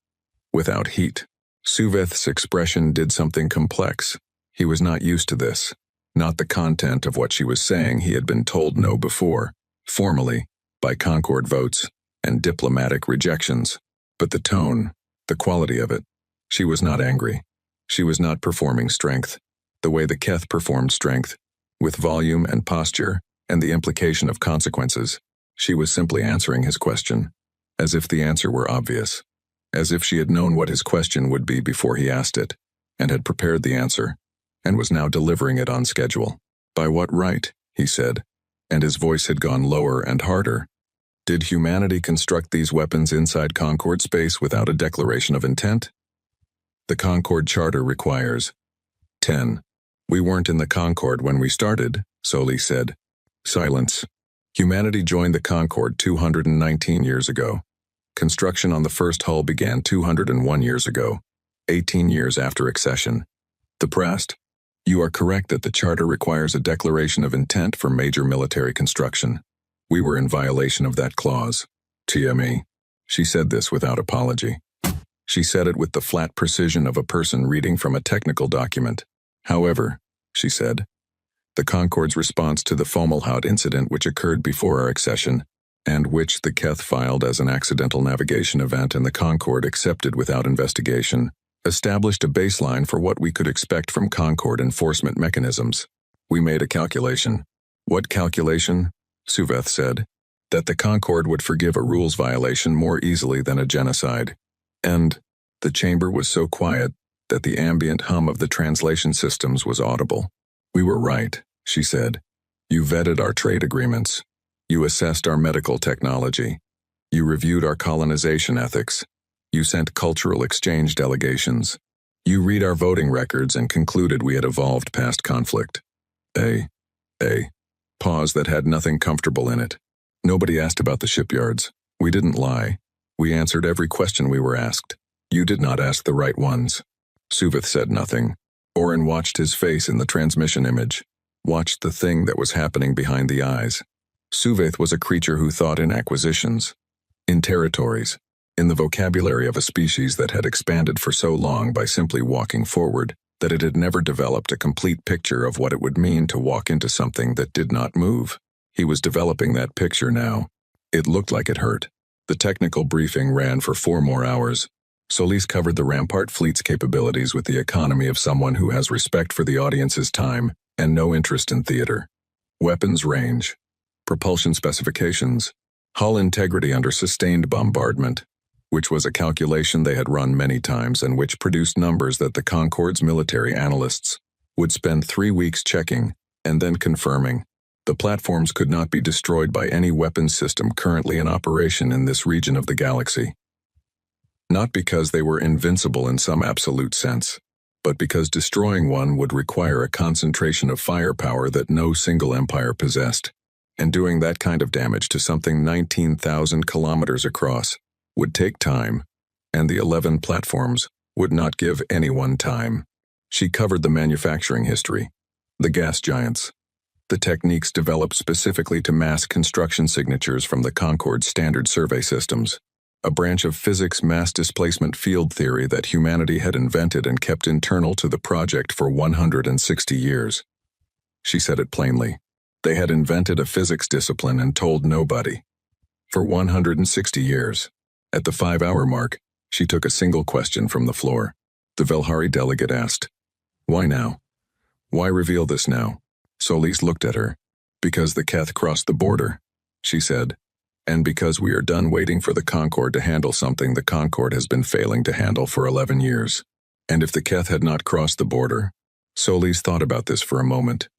Without heat. Suvith's expression did something complex. He was not used to this. Not the content of what she was saying he had been told no before, formally, by Concord votes and diplomatic rejections. But the tone, the quality of it. She was not angry. She was not performing strength, the way the Keth performed strength, with volume and posture and the implication of consequences. She was simply answering his question, as if the answer were obvious, as if she had known what his question would be before he asked it, and had prepared the answer, and was now delivering it on schedule. By what right, he said, and his voice had gone lower and harder. Did humanity construct these weapons inside Concord space without a declaration of intent? The Concord Charter requires 10. We weren't in the Concord when we started, Solis said. Silence. Humanity joined the Concord 219 years ago. Construction on the first hull began 201 years ago, 18 years after accession. The Prast. You are correct that the Charter requires a declaration of intent for major military construction. We were in violation of that clause. TME. She said this without apology. She said it with the flat precision of a person reading from a technical document. However, she said, the Concord's response to the Fomalhaut incident which occurred before our accession, and which the Keth filed as an accidental navigation event and the Concord accepted without investigation, established a baseline for what we could expect from Concord enforcement mechanisms. We made a calculation. What calculation? Suveth said. That the Concord would forgive a rules violation more easily than a genocide. And the chamber was so quiet that the ambient hum of the translation systems was audible. We were right, she said. You vetted our trade agreements. You assessed our medical technology. You reviewed our colonization ethics. You sent cultural exchange delegations. You read our voting records and concluded we had evolved past conflict. A pause that had nothing comfortable in it. Nobody asked about the shipyards. We didn't lie. We answered every question we were asked. You did not ask the right ones. Suveth said nothing. Oren watched his face in the transmission image, watched the thing that was happening behind the eyes. Suveth was a creature who thought in acquisitions, in territories, in the vocabulary of a species that had expanded for so long by simply walking forward that it had never developed a complete picture of what it would mean to walk into something that did not move. He was developing that picture now. It looked like it hurt. The technical briefing ran for 4 more hours. Solis covered the Rampart fleet's capabilities with the economy of someone who has respect for the audience's time and no interest in theater. Weapons range, propulsion specifications, hull integrity under sustained bombardment, which was a calculation they had run many times and which produced numbers that the Concord's military analysts would spend 3 weeks checking and then confirming. The platforms could not be destroyed by any weapons system currently in operation in this region of the galaxy. Not because they were invincible in some absolute sense, but because destroying one would require a concentration of firepower that no single empire possessed, and doing that kind of damage to something 19,000 kilometers across would take time, and the 11 platforms would not give anyone time. She covered the manufacturing history, the gas giants, the techniques developed specifically to mask construction signatures from the Concorde standard survey systems, a branch of physics mass displacement field theory that humanity had invented and kept internal to the project for 160 years. She said it plainly. They had invented a physics discipline and told nobody. For 160 years. At the 5-hour mark, she took a single question from the floor. The Velhari delegate asked, "Why now? Why reveal this now?" Solis looked at her. "Because the Keth crossed the border," she said. "And because we are done waiting for the Concorde to handle something the Concorde has been failing to handle for 11 years. And if the Keth had not crossed the border?" Solis thought about this for a moment.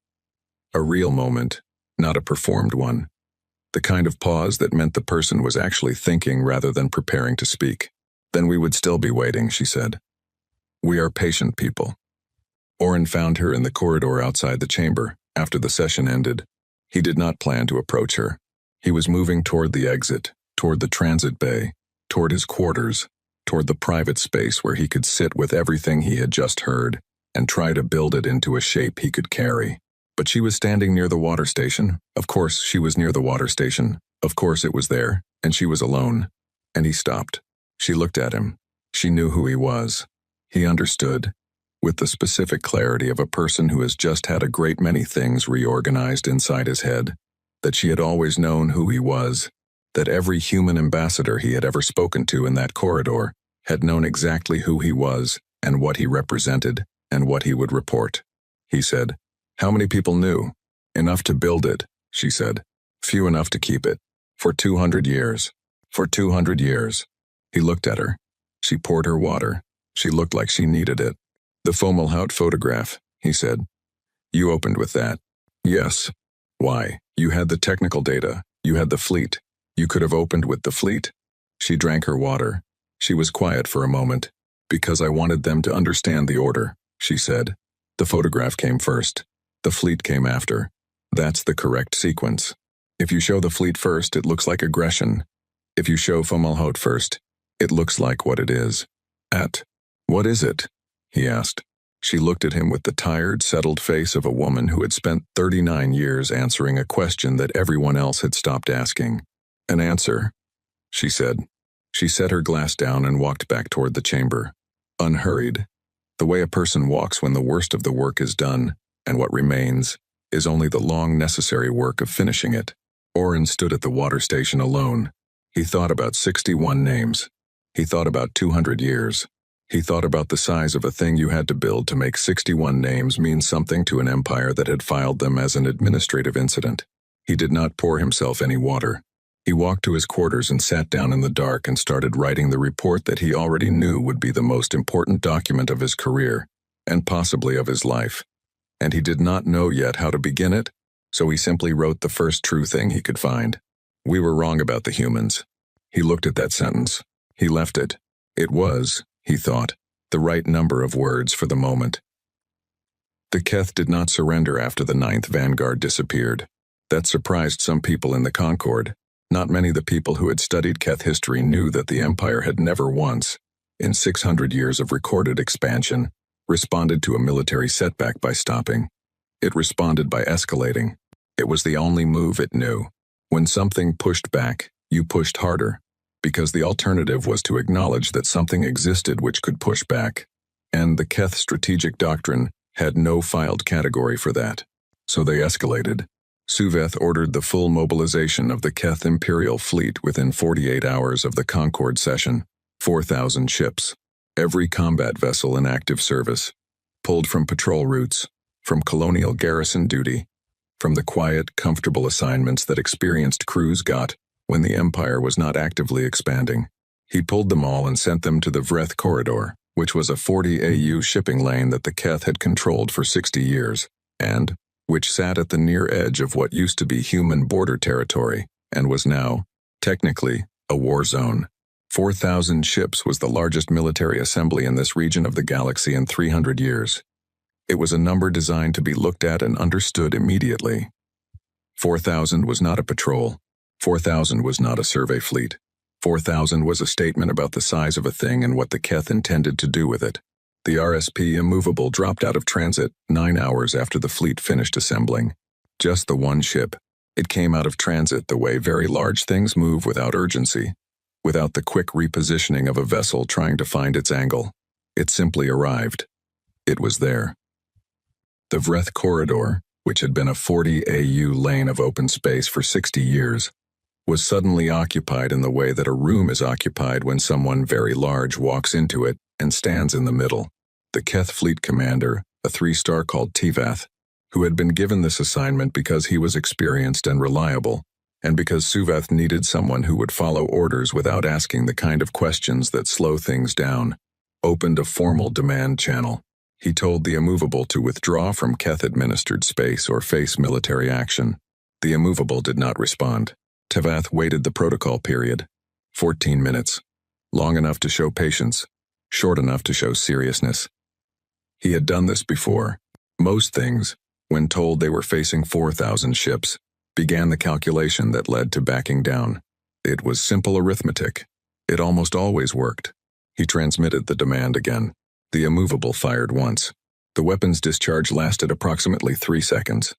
A real moment, not a performed one. The kind of pause that meant the person was actually thinking rather than preparing to speak. "Then we would still be waiting," she said. "We are patient people." Oren found her in the corridor outside the chamber, after the session ended. He did not plan to approach her. He was moving toward the exit, toward the transit bay, toward his quarters, toward the private space where he could sit with everything he had just heard, and try to build it into a shape he could carry. But she was standing near the water station. Of course, she was near the water station. Of course it was there, and she was alone. And he stopped. She looked at him. She knew who he was. He understood, with the specific clarity of a person who has just had a great many things reorganized inside his head, that she had always known who he was, that every human ambassador he had ever spoken to in that corridor had known exactly who he was and what he represented and what he would report. He said, "How many people knew?" "Enough to build it," she said. "Few enough to keep it. For 200 years. For 200 years. He looked at her. She poured her water. She looked like she needed it. "The Fomalhaut photograph," he said. "You opened with that." "Yes." "Why? You had the technical data. You had the fleet. You could have opened with the fleet." She drank her water. She was quiet for a moment. "Because I wanted them to understand the order," she said. "The photograph came first. The fleet came after. That's the correct sequence. If you show the fleet first, it looks like aggression. If you show Fomalhaut first, it looks like what it is." "What is it?" he asked. She looked at him with the tired, settled face of a woman who had spent 39 years answering a question that everyone else had stopped asking. "An answer," she said. She set her glass down and walked back toward the chamber, unhurried, the way a person walks when the worst of the work is done, and what remains is only the long necessary work of finishing it. Oren stood at the water station alone. He thought about 61 names. He thought about 200 years. He thought about the size of a thing you had to build to make 61 names mean something to an empire that had filed them as an administrative incident. He did not pour himself any water. He walked to his quarters and sat down in the dark and started writing the report that he already knew would be the most important document of his career, and possibly of his life. And he did not know yet how to begin it, so he simply wrote the first true thing he could find. We were wrong about the humans. He looked at that sentence. He left it. It was, he thought, the right number of words for the moment. The Keth did not surrender after the 9th Vanguard disappeared. That surprised some people in the Concord. Not many of the people who had studied Keth history knew that the Empire had never once, in 600 years of recorded expansion, responded to a military setback by stopping. It responded by escalating. It was the only move it knew. When something pushed back, you pushed harder, because the alternative was to acknowledge that something existed which could push back, and the Keth strategic doctrine had no filed category for that. So they escalated. Suveth ordered the full mobilization of the Keth Imperial fleet within 48 hours of the Concord session, 4,000 ships, every combat vessel in active service, pulled from patrol routes, from colonial garrison duty, from the quiet, comfortable assignments that experienced crews got when the Empire was not actively expanding. He pulled them all and sent them to the Vreth Corridor, which was a 40 AU shipping lane that the Keth had controlled for 60 years, and which sat at the near edge of what used to be human border territory and was now, technically, a war zone. 4,000 ships was the largest military assembly in this region of the galaxy in 300 years. It was a number designed to be looked at and understood immediately. 4,000 was not a patrol. 4,000 was not a survey fleet. 4,000 was a statement about the size of a thing and what the Keth intended to do with it. The RSP Immovable dropped out of transit 9 hours after the fleet finished assembling. Just the one ship. It came out of transit the way very large things move without urgency, without the quick repositioning of a vessel trying to find its angle. It simply arrived. It was there. The Vreth Corridor, which had been a 40 AU lane of open space for 60 years, was suddenly occupied in the way that a room is occupied when someone very large walks into it and stands in the middle. The Keth fleet commander, a 3-star called Tevath, who had been given this assignment because he was experienced and reliable, and because Suveth needed someone who would follow orders without asking the kind of questions that slow things down, opened a formal demand channel. He told the Immovable to withdraw from Keth-administered space or face military action. The Immovable did not respond. Tevath waited the protocol period, 14 minutes, long enough to show patience, short enough to show seriousness. He had done this before. Most things, when told they were facing 4,000 ships, began the calculation that led to backing down. It was simple arithmetic. It almost always worked. He transmitted the demand again. The Immovable fired once. The weapon's discharge lasted approximately 3 seconds.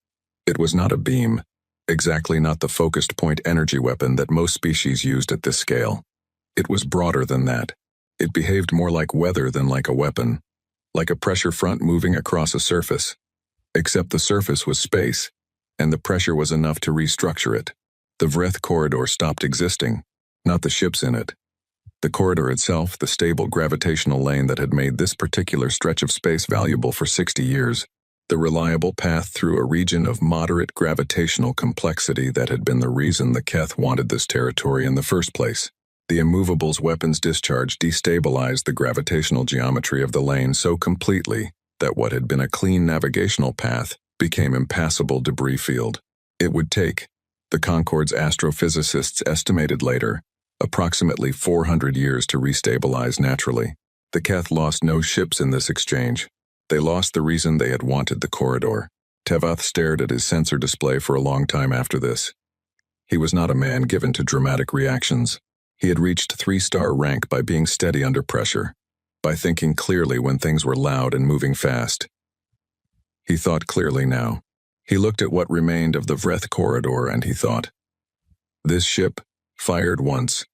It was not a beam, exactly not the focused point energy weapon that most species used at this scale. It was broader than that. It behaved more like weather than like a weapon, like a pressure front moving across a surface. Except the surface was space, and the pressure was enough to restructure it. The Vreth Corridor stopped existing, not the ships in it. The corridor itself, the stable gravitational lane that had made this particular stretch of space valuable for 60 years, the reliable path through a region of moderate gravitational complexity that had been the reason the Keth wanted this territory in the first place. The Immovable's weapons discharge destabilized the gravitational geometry of the lane so completely that what had been a clean navigational path became impassable debris field. It would take, the Concord's astrophysicists estimated later, approximately 400 years to restabilize naturally. The Keth lost no ships in this exchange. They lost the reason they had wanted the corridor. Tevath stared at his sensor display for a long time after this. He was not a man given to dramatic reactions. He had reached 3-star rank by being steady under pressure, by thinking clearly when things were loud and moving fast. He thought clearly now. He looked at what remained of the Vreth Corridor and he thought, this ship, fired once,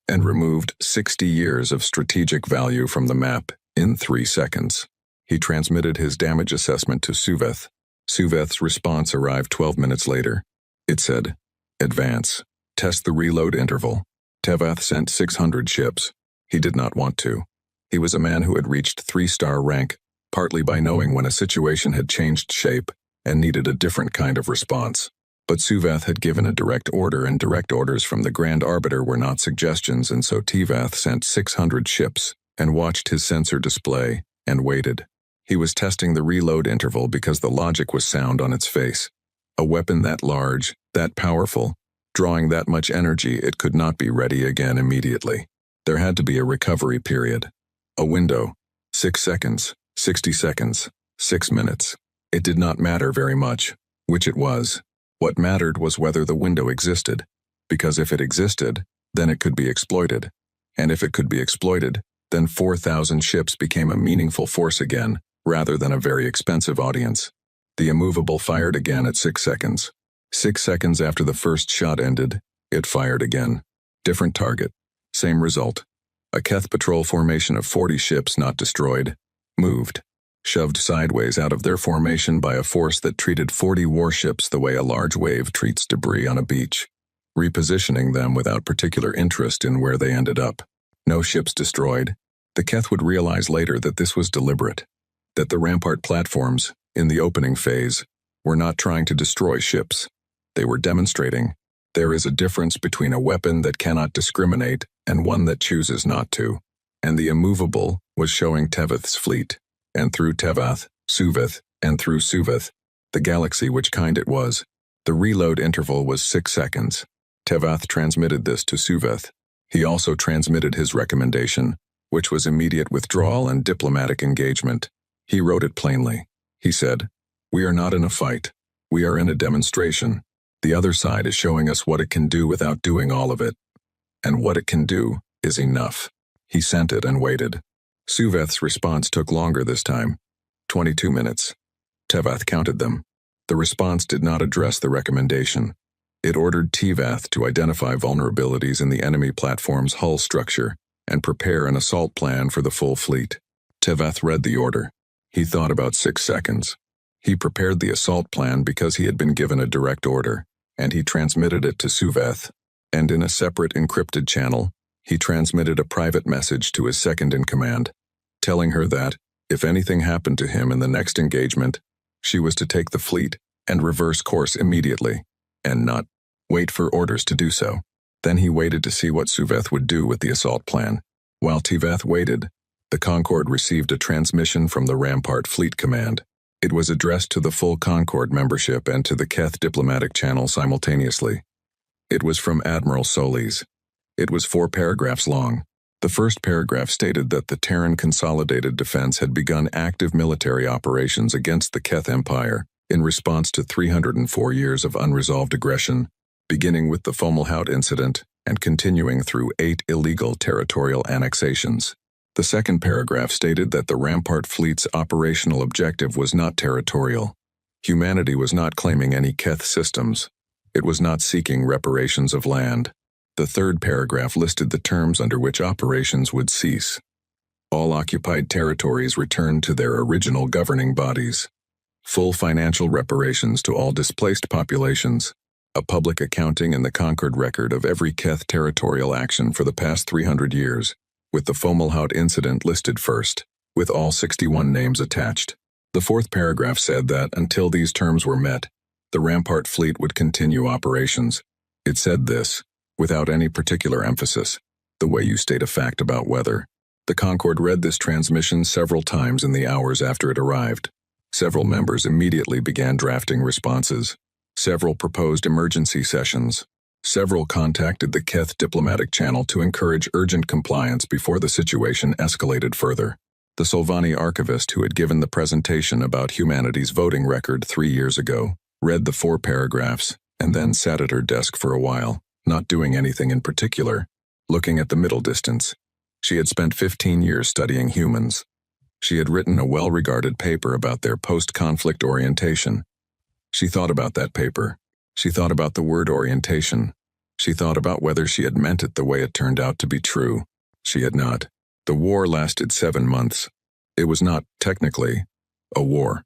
and removed 60 years of strategic value from the map in 3 seconds. He transmitted his damage assessment to Suveth. Suveth's response arrived 12 minutes later. It said, advance. Test the reload interval. Tevath sent 600 ships. He did not want to. He was a man who had reached 3-star rank, partly by knowing when a situation had changed shape and needed a different kind of response. But Suvath had given a direct order, and direct orders from the Grand Arbiter were not suggestions, and so Tivath sent 600 ships and watched his sensor display and waited. He was testing the reload interval because the logic was sound on its face. A weapon that large, that powerful, drawing that much energy, it could not be ready again immediately. There had to be a recovery period. A window. 6 seconds, 60 seconds, 6 minutes. It did not matter very much which it was. What mattered was whether the window existed, because if it existed, then it could be exploited. And if it could be exploited, then 4,000 ships became a meaningful force again, rather than a very expensive audience. The immovable fired again at 6 seconds. 6 seconds after the first shot ended, it fired again. Different target. Same result. A Keth patrol formation of 40 ships not destroyed, moved. Shoved sideways out of their formation by a force that treated 40 warships the way a large wave treats debris on a beach, repositioning them without particular interest in where they ended up. No ships destroyed. The Keth would realize later that this was deliberate, that the rampart platforms, in the opening phase, were not trying to destroy ships. They were demonstrating there is a difference between a weapon that cannot discriminate and one that chooses not to. And the immovable was showing Tevath's fleet. And through Tevath, Suvath, and through Suvath, the galaxy which kind it was. The reload interval was 6 seconds. Tevath transmitted this to Suvath. He also transmitted his recommendation, which was immediate withdrawal and diplomatic engagement. He wrote it plainly. He said, "We are not in a fight. We are in a demonstration. The other side is showing us what it can do without doing all of it. And what it can do is enough." He sent it and waited. Suvath's response took longer this time. 22 minutes. Tevath counted them. The response did not address the recommendation. It ordered Tevath to identify vulnerabilities in the enemy platform's hull structure and prepare an assault plan for the full fleet. Tevath read the order. He thought about 6 seconds. He prepared the assault plan because he had been given a direct order, and he transmitted it to Suvath. And in a separate encrypted channel, he transmitted a private message to his second-in-command, telling her that, if anything happened to him in the next engagement, she was to take the fleet and reverse course immediately, and not wait for orders to do so. Then he waited to see what Suvath would do with the assault plan. While Tevath waited, the Concord received a transmission from the Rampart Fleet Command. It was addressed to the full Concord membership and to the Keth diplomatic channel simultaneously. It was from Admiral Solis. It was 4 paragraphs long. The first paragraph stated that the Terran Consolidated Defense had begun active military operations against the Keth Empire in response to 304 years of unresolved aggression, beginning with the Fomalhaut incident and continuing through 8 illegal territorial annexations. The second paragraph stated that the Rampart Fleet's operational objective was not territorial. Humanity was not claiming any Keth systems. It was not seeking reparations of land. The third paragraph listed the terms under which operations would cease. All occupied territories returned to their original governing bodies. Full financial reparations to all displaced populations. A public accounting in the Concord record of every Keth territorial action for the past 300 years, with the Fomalhaut incident listed first, with all 61 names attached. The fourth paragraph said that, until these terms were met, the Rampart Fleet would continue operations. It said this, without any particular emphasis, the way you state a fact about weather. The Concord read this transmission several times in the hours after it arrived. Several members immediately began drafting responses. Several proposed emergency sessions. Several contacted the Keth diplomatic channel to encourage urgent compliance before the situation escalated further. The Solvani archivist who had given the presentation about humanity's voting record 3 years ago read the 4 paragraphs and then sat at her desk for a while, not doing anything in particular, looking at the middle distance. She had spent 15 years studying humans. She had written a well-regarded paper about their post-conflict orientation. She thought about that paper. She thought about the word orientation. She thought about whether she had meant it the way it turned out to be true. She had not. The war lasted 7 months. It was not, technically, a war.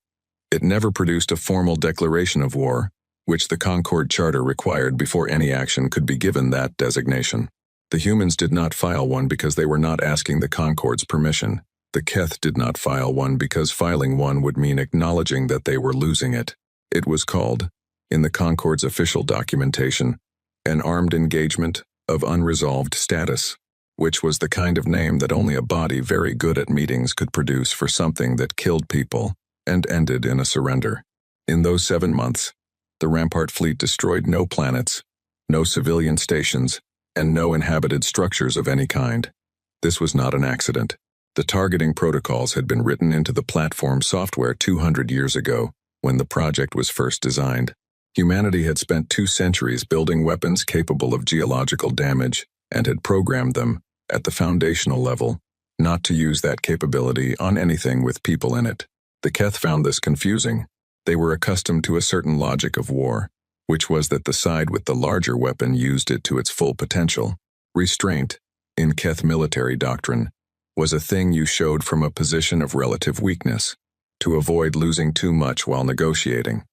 It never produced a formal declaration of war, which the Concord Charter required before any action could be given that designation. The humans did not file one because they were not asking the Concord's permission. The Keth did not file one because filing one would mean acknowledging that they were losing it. It was called, in the Concord's official documentation, an armed engagement of unresolved status, which was the kind of name that only a body very good at meetings could produce for something that killed people and ended in a surrender. In those 7 months, the Rampart fleet destroyed no planets, no civilian stations, and no inhabited structures of any kind. This was not an accident. The targeting protocols had been written into the platform software 200 years ago, when the project was first designed. Humanity had spent 2 centuries building weapons capable of geological damage and had programmed them, at the foundational level, not to use that capability on anything with people in it. The Keth found this confusing. They were accustomed to a certain logic of war, which was that the side with the larger weapon used it to its full potential. Restraint, in Keth military doctrine, was a thing you showed from a position of relative weakness, to avoid losing too much while negotiating.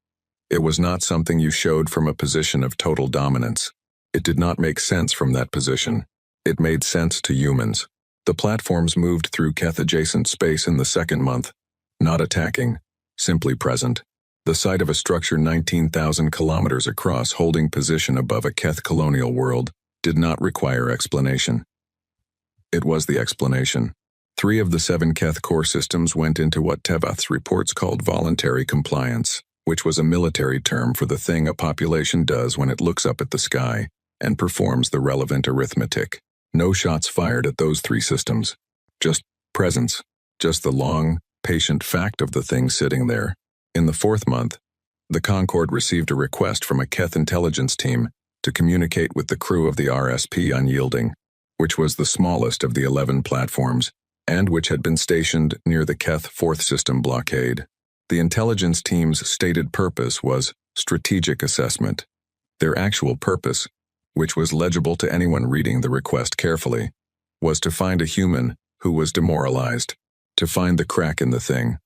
It was not something you showed from a position of total dominance. It did not make sense from that position. It made sense to humans. The platforms moved through Keth-adjacent space in the 2nd month, not attacking, simply present. The site of a structure 19,000 kilometers across holding position above a Keth colonial world did not require explanation. It was the explanation. 3 of the 7 Keth core systems went into what Tevath's reports called voluntary compliance, which was a military term for the thing a population does when it looks up at the sky and performs the relevant arithmetic. No shots fired at those 3 systems. Just presence. Just the long, patient fact of the thing sitting there. In the 4th month, the Concorde received a request from a Keth intelligence team to communicate with the crew of the RSP Unyielding, which was the smallest of the 11 platforms, and which had been stationed near the Keth 4th system blockade. The intelligence team's stated purpose was strategic assessment. Their actual purpose, which was legible to anyone reading the request carefully, was to find a human who was demoralized, to find the crack in the thing,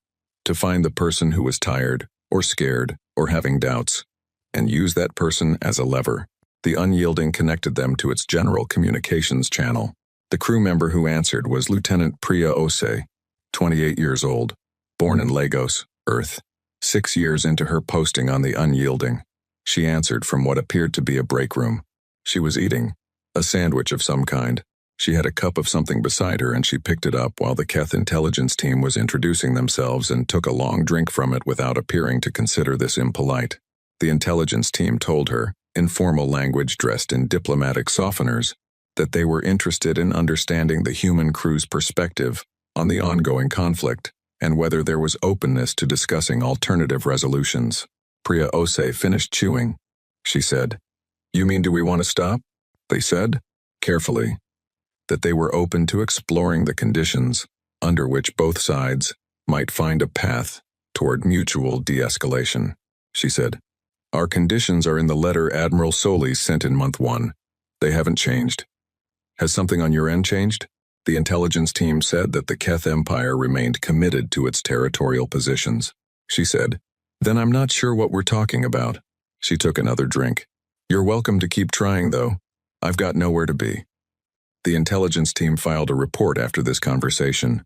to find the person who was tired, or scared, or having doubts, and use that person as a lever. The Unyielding connected them to its general communications channel. The crew member who answered was Lieutenant Priya Ose, 28 years old, born in Lagos, Earth. 6 years into her posting on the Unyielding, she answered from what appeared to be a break room. She was eating a sandwich of some kind. She had a cup of something beside her and she picked it up while the Keth intelligence team was introducing themselves and took a long drink from it without appearing to consider this impolite. The intelligence team told her, in formal language dressed in diplomatic softeners, that they were interested in understanding the human crew's perspective on the ongoing conflict and whether there was openness to discussing alternative resolutions. Priya Ose finished chewing. She said, "You mean do we want to stop?" They said, carefully, that they were open to exploring the conditions under which both sides might find a path toward mutual de-escalation. She said, "Our conditions are in the letter Admiral Solis sent in month 1. They haven't changed. Has something on your end changed?" The intelligence team said that the Keth Empire remained committed to its territorial positions. She said, "Then I'm not sure what we're talking about." She took another drink. "You're welcome to keep trying, though. I've got nowhere to be." The intelligence team filed a report after this conversation.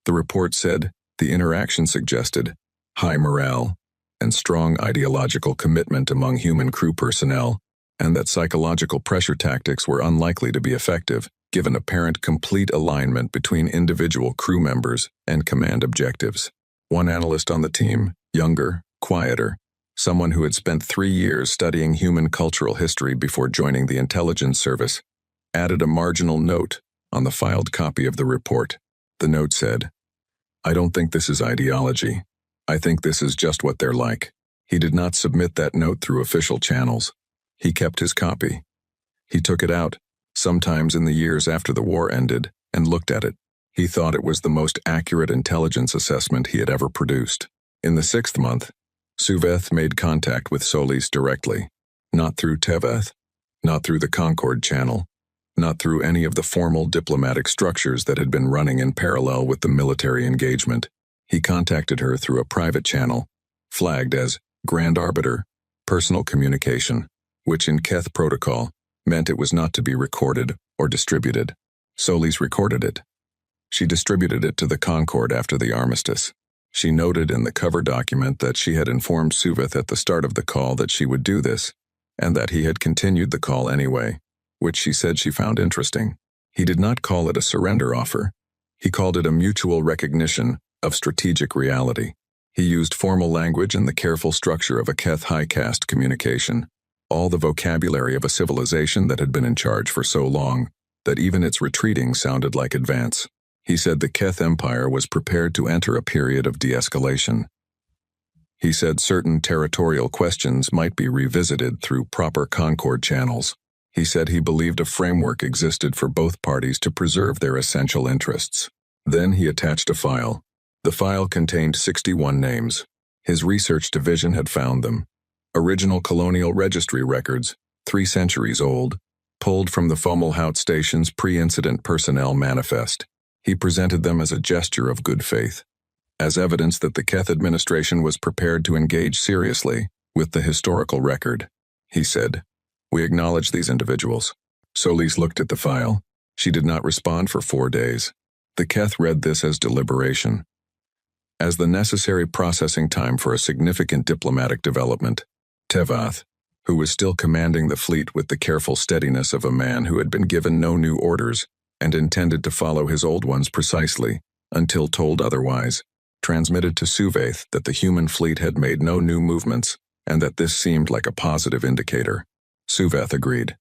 The report said the interaction suggested high morale and strong ideological commitment among human crew personnel, and that psychological pressure tactics were unlikely to be effective, given apparent complete alignment between individual crew members and command objectives. One analyst on the team, younger, quieter, someone who had spent 3 years studying human cultural history before joining the intelligence service, added a marginal note on the filed copy of the report. The note said, "I don't think this is ideology. I think this is just what they're like." He did not submit that note through official channels. He kept his copy. He took it out, sometimes in the years after the war ended, and looked at it. He thought it was the most accurate intelligence assessment he had ever produced. In the 6th month, Suveth made contact with Solis directly, not through Tevath, not through the Concorde channel, not through any of the formal diplomatic structures that had been running in parallel with the military engagement. He contacted her through a private channel, flagged as Grand Arbiter, personal communication, which in Keth protocol meant it was not to be recorded or distributed. Solis recorded it. She distributed it to the Concorde after the armistice. She noted in the cover document that she had informed Suveth at the start of the call that she would do this, and that he had continued the call anyway, which she said she found interesting. He did not call it a surrender offer. He called it a mutual recognition of strategic reality. He used formal language and the careful structure of a Keth high caste communication, all the vocabulary of a civilization that had been in charge for so long that even its retreating sounded like advance. He said the Keth Empire was prepared to enter a period of de-escalation. He said certain territorial questions might be revisited through proper Concorde channels. He said he believed a framework existed for both parties to preserve their essential interests. Then he attached a file. The file contained 61 names. His research division had found them. Original colonial registry records, 3 centuries old, pulled from the Fomalhaut station's pre-incident personnel manifest. He presented them as a gesture of good faith, as evidence that the Keth administration was prepared to engage seriously with the historical record. He said, "We acknowledge these individuals." Solis looked at the file. She did not respond for 4 days. The Keth read this as deliberation, as the necessary processing time for a significant diplomatic development. Tevath, who was still commanding the fleet with the careful steadiness of a man who had been given no new orders and intended to follow his old ones precisely, until told otherwise, transmitted to Suveth that the human fleet had made no new movements and that this seemed like a positive indicator. Suveth agreed.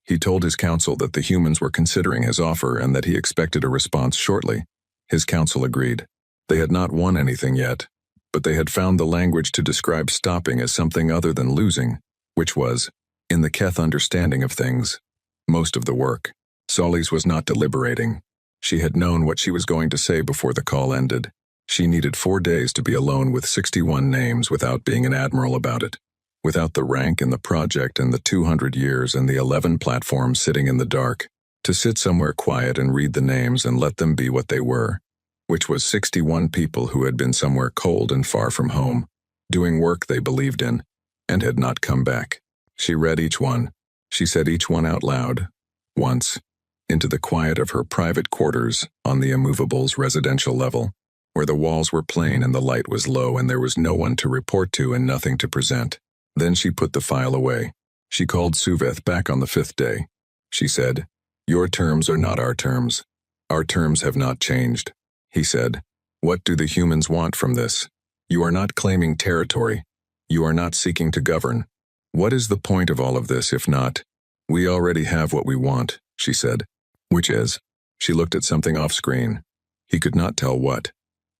He told his council that the humans were considering his offer and that he expected a response shortly. His council agreed. They had not won anything yet, but they had found the language to describe stopping as something other than losing, which was, in the Keth understanding of things, most of the work. Solis was not deliberating. She had known what she was going to say before the call ended. She needed 4 days to be alone with 61 names without being an admiral about it, without the rank in the project and the 200 years and the 11 platforms sitting in the dark, to sit somewhere quiet and read the names and let them be what they were, which was 61 people who had been somewhere cold and far from home, doing work they believed in, and had not come back. She read each one. She said each one out loud, once, into the quiet of her private quarters on the Immovable's residential level, where the walls were plain and the light was low and there was no one to report to and nothing to present. Then she put the file away. She called Suveth back on the 5th day. She said, "Your terms are not our terms. Our terms have not changed." He said, "What do the humans want from this? You are not claiming territory. You are not seeking to govern. What is the point of all of this if not, we already have what we want," she said. Which is, she looked at something off screen. He could not tell what.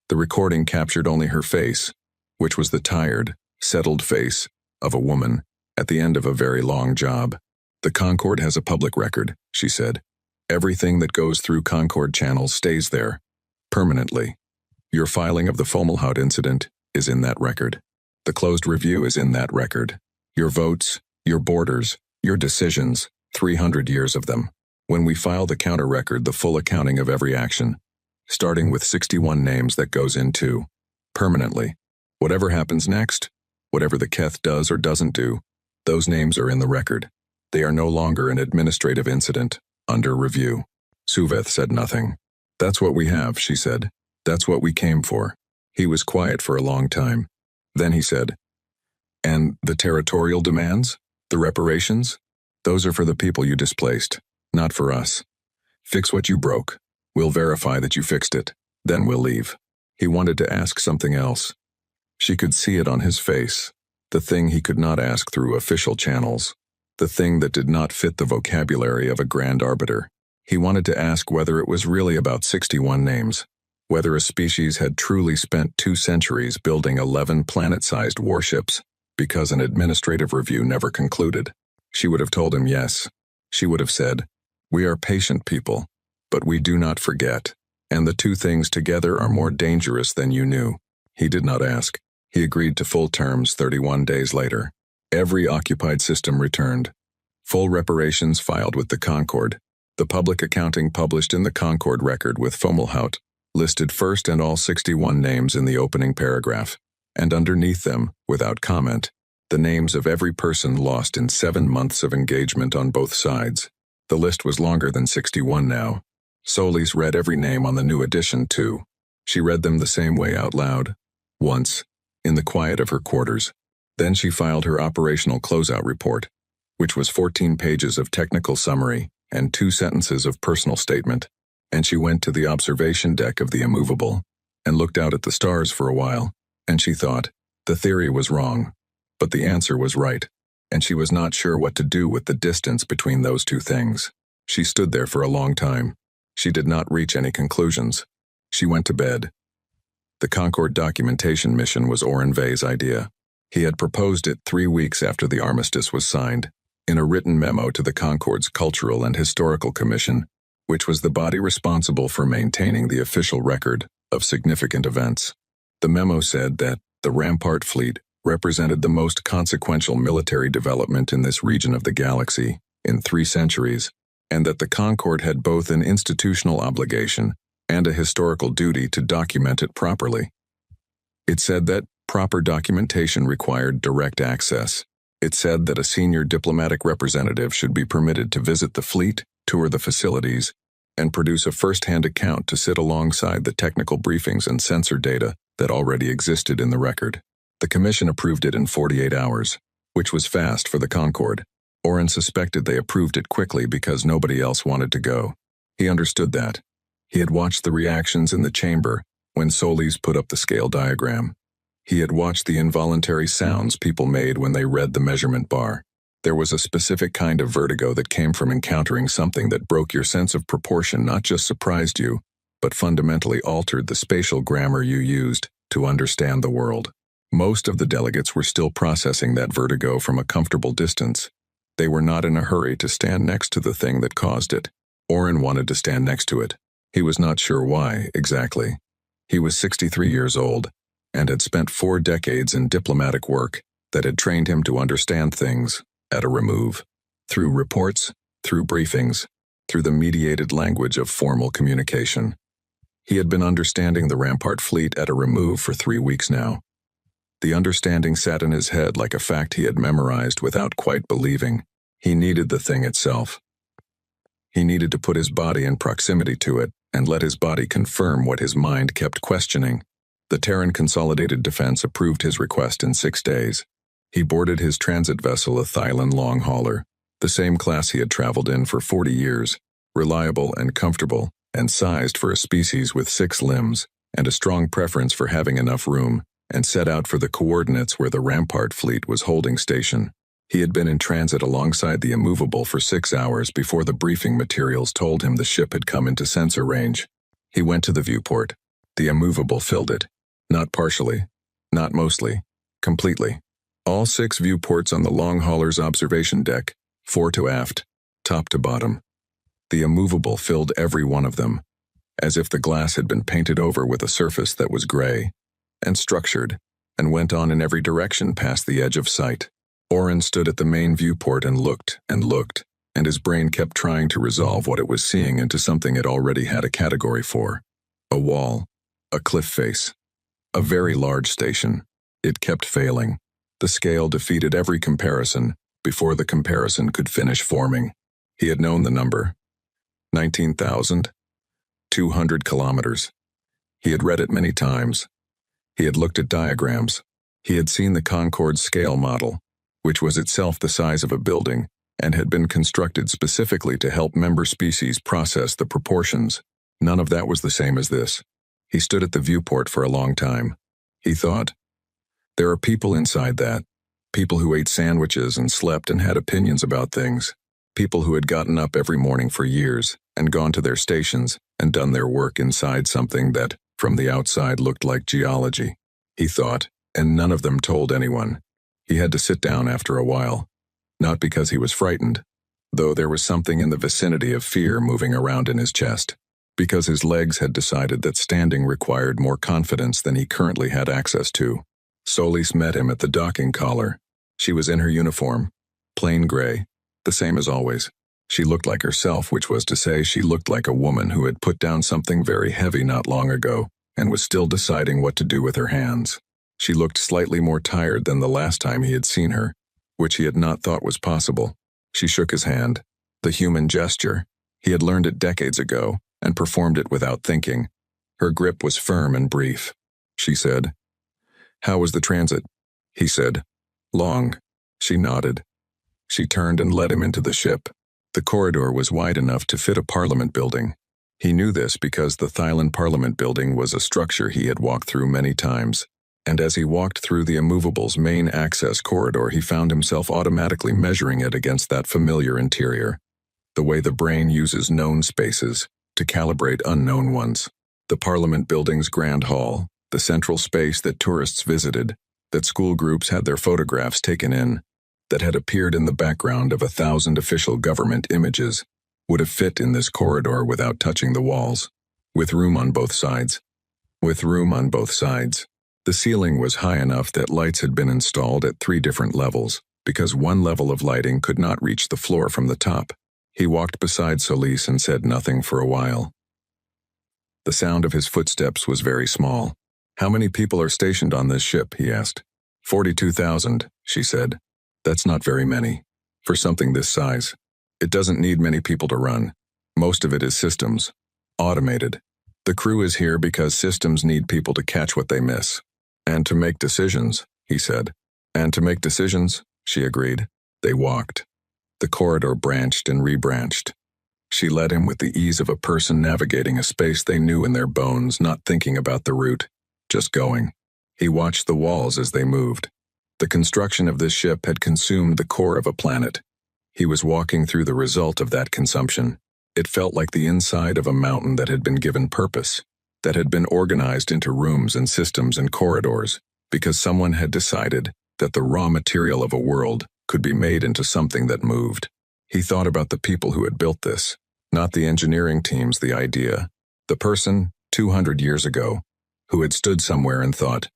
The recording captured only her face, which was the tired, settled face of a woman at the end of a very long job. "The Concorde has a public record," she said. "Everything that goes through Concorde channels stays there, permanently. Your filing of the Fomalhaut incident is in that record. The closed review is in that record. Your votes, your borders, your decisions, 300 years of them. When we file the counter record, the full accounting of every action, starting with 61 names that goes in too, permanently. Whatever happens next, whatever the Keth does or doesn't do, those names are in the record. They are no longer an administrative incident, under review." Suveth said nothing. "That's what we have," she said. "That's what we came for." He was quiet for a long time. Then he said, "And the territorial demands? The reparations? Those are for the people you displaced, not for us. Fix what you broke. We'll verify that you fixed it. Then we'll leave." He wanted to ask something else. She could see it on his face, the thing he could not ask through official channels, the thing that did not fit the vocabulary of a grand arbiter. He wanted to ask whether it was really about 61 names, whether a species had truly spent 2 centuries building 11 planet-sized warships, because an administrative review never concluded. She would have told him yes. She would have said, "We are patient people, but we do not forget, and the 2 things together are more dangerous than you knew." He did not ask. He agreed to full terms 31 days later. Every occupied system returned. Full reparations filed with the Concorde. The public accounting published in the Concorde record with Fomalhaut listed first and all 61 names in the opening paragraph, and underneath them, without comment, the names of every person lost in 7 months of engagement on both sides. The list was longer than 61 now. Solis read every name on the new edition, too. She read them the same way out loud. Once, in the quiet of her quarters. Then she filed her operational closeout report, which was 14 pages of technical summary and 2 sentences of personal statement, and she went to the observation deck of the immovable and looked out at the stars for a while, and she thought, the theory was wrong, but the answer was right, and she was not sure what to do with the distance between those two things. She stood there for a long time. She did not reach any conclusions. She went to bed. The Concorde documentation mission was Oren Vey's idea. He had proposed it 3 weeks after the armistice was signed, in a written memo to the Concorde's Cultural and Historical Commission, which was the body responsible for maintaining the official record of significant events. The memo said that the Rampart fleet represented the most consequential military development in this region of the galaxy in 3 centuries, and that the Concorde had both an institutional obligation and a historical duty to document it properly. It said that proper documentation required direct access. It said that a senior diplomatic representative should be permitted to visit the fleet, tour the facilities, and produce a first-hand account to sit alongside the technical briefings and sensor data that already existed in the record. The commission approved it in 48 hours, which was fast for the Concorde. Oren suspected they approved it quickly because nobody else wanted to go. He understood that. He had watched the reactions in the chamber when Solis put up the scale diagram. He had watched the involuntary sounds people made when they read the measurement bar. There was a specific kind of vertigo that came from encountering something that broke your sense of proportion, not just surprised you, but fundamentally altered the spatial grammar you used to understand the world. Most of the delegates were still processing that vertigo from a comfortable distance. They were not in a hurry to stand next to the thing that caused it. Oren wanted to stand next to it. He was not sure why, exactly. He was 63 years old, and had spent 4 decades in diplomatic work that had trained him to understand things at a remove, through reports, through briefings, through the mediated language of formal communication. He had been understanding the Rampart fleet at a remove for 3 weeks now. The understanding sat in his head like a fact he had memorized without quite believing. He needed the thing itself. He needed to put his body in proximity to it and let his body confirm what his mind kept questioning. The Terran Consolidated Defense approved his request in 6 days. He boarded his transit vessel, a Thailand long hauler, the same class he had traveled in for 40 years, reliable and comfortable, and sized for a species with 6 limbs, and a strong preference for having enough room, and set out for the coordinates where the Rampart fleet was holding station. He had been in transit alongside the immovable for 6 hours before the briefing materials told him the ship had come into sensor range. He went to the viewport. The immovable filled it. Not partially, not mostly, completely. All 6 viewports on the long hauler's observation deck, 4 to aft, top to bottom. The immovable filled every one of them, as if the glass had been painted over with a surface that was gray and structured, and went on in every direction past the edge of sight. Oren stood at the main viewport and looked, and his brain kept trying to resolve what it was seeing into something it already had a category for. A wall, a cliff face, a very large station. It kept failing. The scale defeated every comparison before the comparison could finish forming. He had known the number. 19,200 kilometers. He had read it many times. He had looked at diagrams. He had seen the Concorde scale model, which was itself the size of a building, and had been constructed specifically to help member species process the proportions. None of that was the same as this. He stood at the viewport for a long time. He thought, there are people inside that. People who ate sandwiches and slept and had opinions about things. People who had gotten up every morning for years and gone to their stations and done their work inside something that, from the outside, looked like geology. He thought, and none of them told anyone. He had to sit down after a while. Not because he was frightened, though there was something in the vicinity of fear moving around in his chest. Because his legs had decided that standing required more confidence than he currently had access to. Solis met him at the docking collar. She was in her uniform, plain gray, the same as always. She looked like herself, which was to say she looked like a woman who had put down something very heavy not long ago and was still deciding what to do with her hands. She looked slightly more tired than the last time he had seen her, which he had not thought was possible. She shook his hand. The human gesture. He had learned it decades ago and performed it without thinking. Her grip was firm and brief. She said, "How was the transit?" He said, "Long." She nodded. She turned and led him into the ship. The corridor was wide enough to fit a parliament building. He knew this because the Thailand Parliament building was a structure he had walked through many times, and as he walked through the Immovable's main access corridor, he found himself automatically measuring it against that familiar interior, the way the brain uses known spaces to calibrate unknown ones. The Parliament building's grand hall, the central space that tourists visited, that school groups had their photographs taken in, that had appeared in the background of 1,000 official government images, would have fit in this corridor without touching the walls, with room on both sides. With room on both sides. The ceiling was high enough that lights had been installed at 3 different levels, because one level of lighting could not reach the floor from the top. He walked beside Solis and said nothing for a while. The sound of his footsteps was very small. "How many people are stationed on this ship?" he asked. 42,000, she said. "That's not very many. For something this size. It doesn't need many people to run. Most of it is systems. Automated. The crew is here because systems need people to catch what they miss. And to make decisions," he said. "And to make decisions," she agreed. They walked. The corridor branched and rebranched. She led him with the ease of a person navigating a space they knew in their bones, not thinking about the route, just going. He watched the walls as they moved. The construction of this ship had consumed the core of a planet. He was walking through the result of that consumption. It felt like the inside of a mountain that had been given purpose, that had been organized into rooms and systems and corridors, because someone had decided that the raw material of a world could be made into something that moved. He thought about the people who had built this, not the engineering teams, the idea. The person, 200 years ago, who had stood somewhere and thought,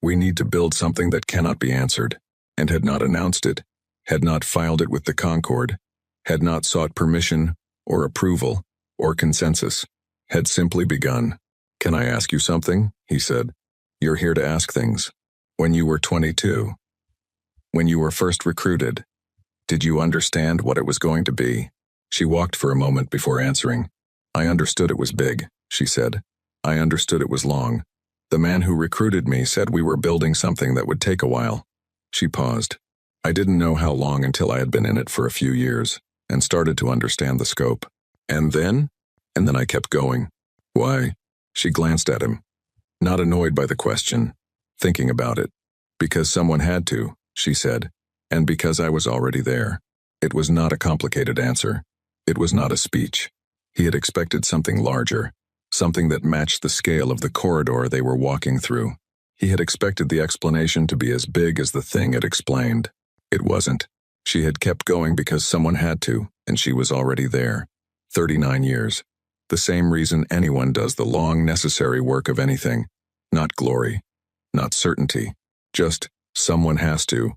"We need to build something that cannot be answered," and had not announced it, had not filed it with the Concord, had not sought permission or approval or consensus, had simply begun. "Can I ask you something?" he said. "You're here to ask things. When you were 22, when you were first recruited, did you understand what it was going to be?" She walked for a moment before answering. "I understood it was big," she said. "I understood it was long. The man who recruited me said we were building something that would take a while." She paused. "I didn't know how long until I had been in it for a few years and started to understand the scope. And then I kept going." "Why?" She glanced at him, not annoyed by the question, thinking about it. "Because someone had to," she said, "and because I was already there." It was not a complicated answer. It was not a speech. He had expected something larger, something that matched the scale of the corridor they were walking through. He had expected the explanation to be as big as the thing it explained. It wasn't. She had kept going because someone had to, and she was already there. 39 years. The same reason anyone does the long, necessary work of anything. Not glory. Not certainty. Just, someone has to.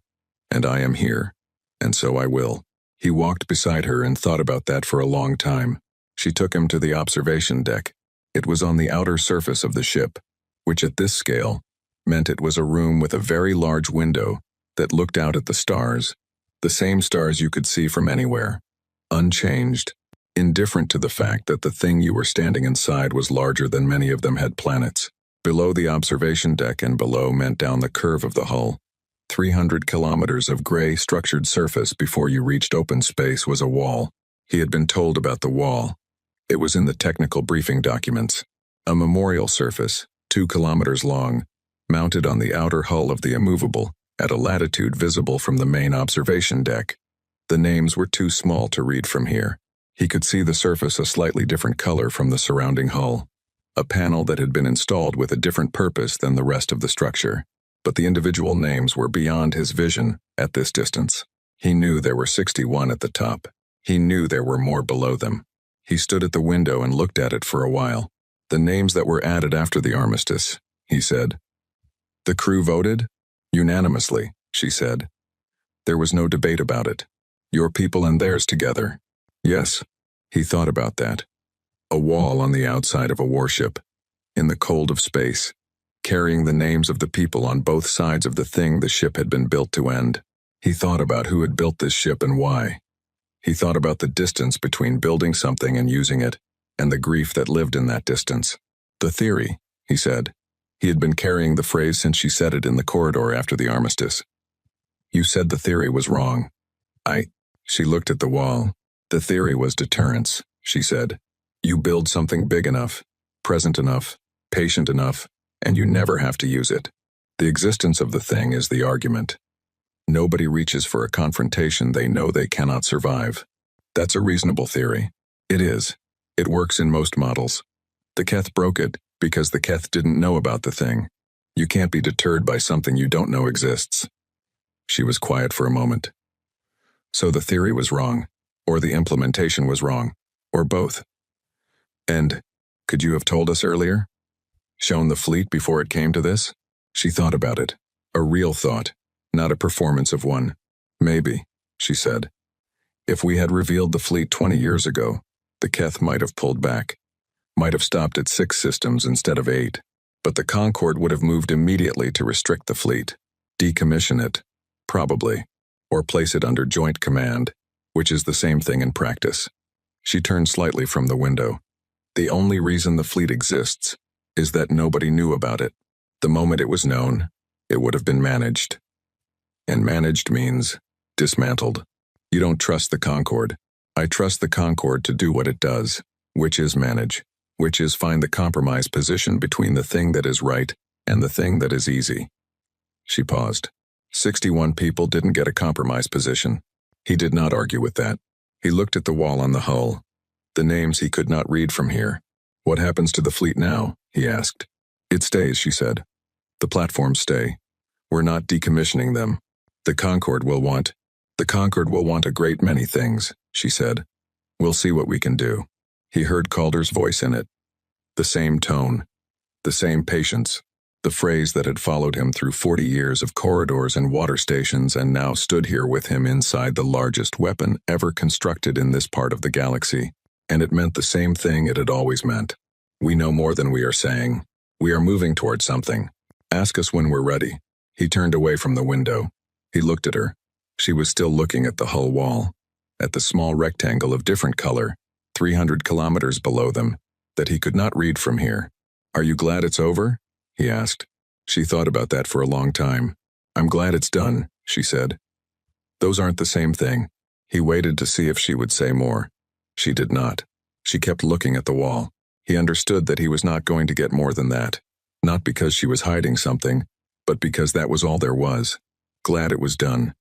And I am here. And so I will. He walked beside her and thought about that for a long time. She took him to the observation deck. It was on the outer surface of the ship, which at this scale meant it was a room with a very large window that looked out at the stars, the same stars you could see from anywhere, unchanged, indifferent to the fact that the thing you were standing inside was larger than many of them had planets. Below the observation deck and below meant down the curve of the hull. 300 kilometers of gray structured surface before you reached open space was a wall. He had been told about the wall. It was in the technical briefing documents. A memorial surface, 2 kilometers long, mounted on the outer hull of the Immovable, at a latitude visible from the main observation deck. The names were too small to read from here. He could see the surface a slightly different color from the surrounding hull. A panel that had been installed with a different purpose than the rest of the structure. But the individual names were beyond his vision at this distance. He knew there were 61 at the top. He knew there were more below them. He stood at the window and looked at it for a while. "The names that were added after the armistice," he said. "The crew voted?" "Unanimously," she said. "There was no debate about it. Your people and theirs together." "Yes." He thought about that. A wall on the outside of a warship, in the cold of space, carrying the names of the people on both sides of the thing the ship had been built to end. He thought about who had built this ship and why. He thought about the distance between building something and using it, and the grief that lived in that distance. The theory, he said. He had been carrying the phrase since she said it in the corridor after the armistice. You said the theory was wrong. She looked at the wall. The theory was deterrence, she said. You build something big enough, present enough, patient enough, and you never have to use it. The existence of the thing is the argument. Nobody reaches for a confrontation they know they cannot survive. That's a reasonable theory. It is. It works in most models. The Keth broke it because the Keth didn't know about the thing. You can't be deterred by something you don't know exists. She was quiet for a moment. So the theory was wrong, or the implementation was wrong, or both. And, could you have told us earlier? Shown the fleet before it came to this? She thought about it. A real thought, not a performance of one. Maybe, she said. If we had revealed the fleet 20 years ago, the Keth might have pulled back. Might have stopped at 6 systems instead of 8. But the Concorde would have moved immediately to restrict the fleet. Decommission it. Probably. Or place it under joint command, which is the same thing in practice. She turned slightly from the window. The only reason the fleet exists is that nobody knew about it. The moment it was known, it would have been managed. And managed means dismantled. You don't trust the Concorde. I trust the Concorde to do what it does, which is manage, which is find the compromise position between the thing that is right and the thing that is easy. She paused. 61 people didn't get a compromise position. He did not argue with that. He looked at the wall on the hull. The names he could not read from here. What happens to the fleet now? He asked. It stays, she said. The platforms stay. We're not decommissioning them. The Concorde will want a great many things, she said. We'll see what we can do. He heard Calder's voice in it. The same tone. The same patience. The phrase that had followed him through 40 years of corridors and water stations and now stood here with him inside the largest weapon ever constructed in this part of the galaxy. And it meant the same thing it had always meant. We know more than we are saying. We are moving towards something. Ask us when we're ready. He turned away from the window. He looked at her. She was still looking at the hull wall, at the small rectangle of different color, 300 kilometers below them, that he could not read from here. Are you glad it's over? He asked. She thought about that for a long time. I'm glad it's done, she said. Those aren't the same thing. He waited to see if she would say more. She did not. She kept looking at the wall. He understood that he was not going to get more than that. Not because she was hiding something, but because that was all there was. Glad it was done.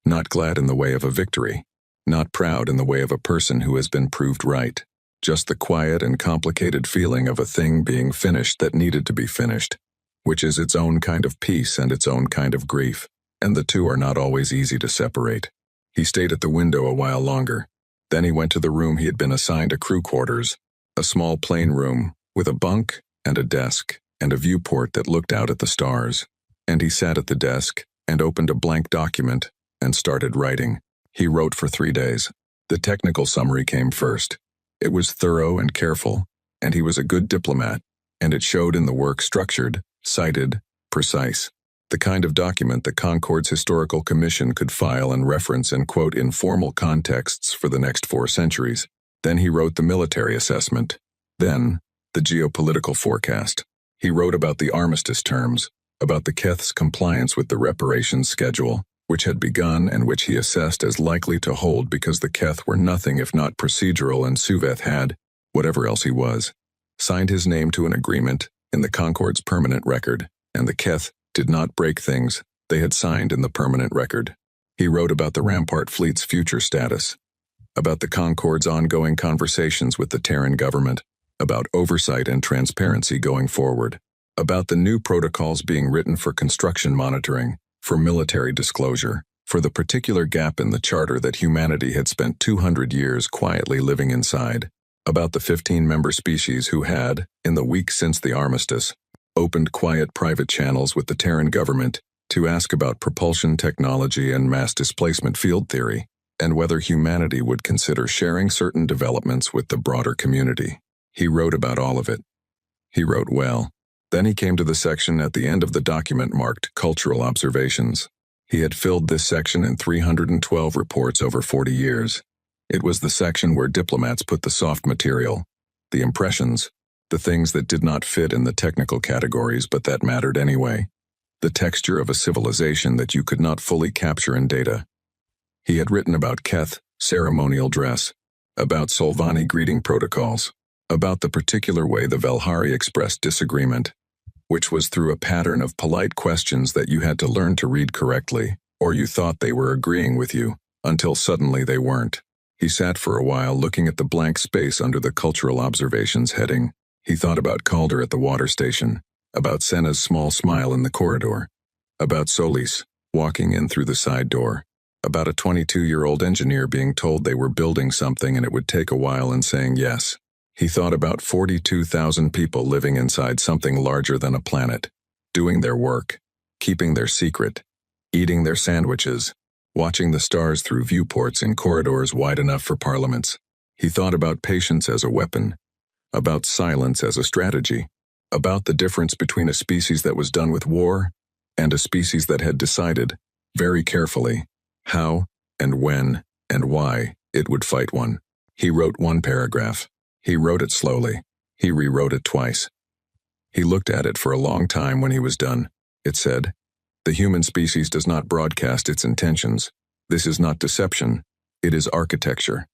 Not glad in the way of a victory. Not proud in the way of a person who has been proved right. Just the quiet and complicated feeling of a thing being finished that needed to be finished, which is its own kind of peace and its own kind of grief, and the two are not always easy to separate. He stayed at the window a while longer. Then he went to the room he had been assigned to crew quarters, a small plain room with a bunk and a desk and a viewport that looked out at the stars. And he sat at the desk and opened a blank document and started writing. He wrote for 3 days. The technical summary came first. It was thorough and careful, and he was a good diplomat, and it showed in the work structured, cited, precise. The kind of document the Concorde's Historical Commission could file and reference and quote informal contexts for the next 4 centuries. Then he wrote the military assessment. Then, the geopolitical forecast. He wrote about the armistice terms, about the Keth's compliance with the reparations schedule, which had begun and which he assessed as likely to hold because the Keth were nothing if not procedural and Suveth had, whatever else he was, signed his name to an agreement in the Concorde's permanent record, and the Keth did not break things they had signed in the permanent record. He wrote about the Rampart fleet's future status, about the Concorde's ongoing conversations with the Terran government, about oversight and transparency going forward, about the new protocols being written for construction monitoring, for military disclosure, for the particular gap in the charter that humanity had spent 200 years quietly living inside, about the 15-member species who had, in the weeks since the armistice, opened quiet private channels with the Terran government to ask about propulsion technology and mass displacement field theory, and whether humanity would consider sharing certain developments with the broader community. He wrote about all of it. He wrote well. Then he came to the section at the end of the document marked Cultural Observations. He had filled this section in 312 reports over 40 years. It was the section where diplomats put the soft material, the impressions, the things that did not fit in the technical categories but that mattered anyway, the texture of a civilization that you could not fully capture in data. He had written about Keth, ceremonial dress, about Solvani greeting protocols, about the particular way the Velhari expressed disagreement, which was through a pattern of polite questions that you had to learn to read correctly, or you thought they were agreeing with you, until suddenly they weren't. He sat for a while looking at the blank space under the cultural observations heading. He thought about Calder at the water station, about Senna's small smile in the corridor, about Solis walking in through the side door, about a 22-year-old engineer being told they were building something and it would take a while and saying yes. He thought about 42,000 people living inside something larger than a planet, doing their work, keeping their secret, eating their sandwiches, watching the stars through viewports in corridors wide enough for parliaments. He thought about patience as a weapon, about silence as a strategy, about the difference between a species that was done with war and a species that had decided, very carefully, how and when and why it would fight one. He wrote one paragraph. He wrote it slowly. He rewrote it twice. He looked at it for a long time when he was done. It said, "The human species does not broadcast its intentions. This is not deception. It is architecture.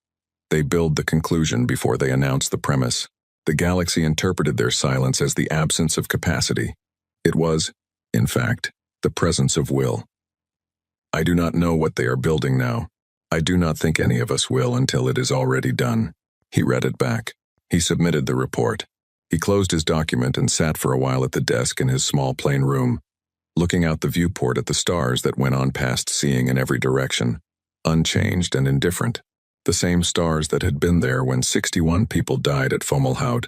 They build the conclusion before they announce the premise." The galaxy interpreted their silence as the absence of capacity. It was, in fact, the presence of will. I do not know what they are building now. I do not think any of us will until it is already done. He read it back. He submitted the report. He closed his document and sat for a while at the desk in his small plain room, looking out the viewport at the stars that went on past seeing in every direction, unchanged and indifferent. The same stars that had been there when 61 people died at Fomalhaut.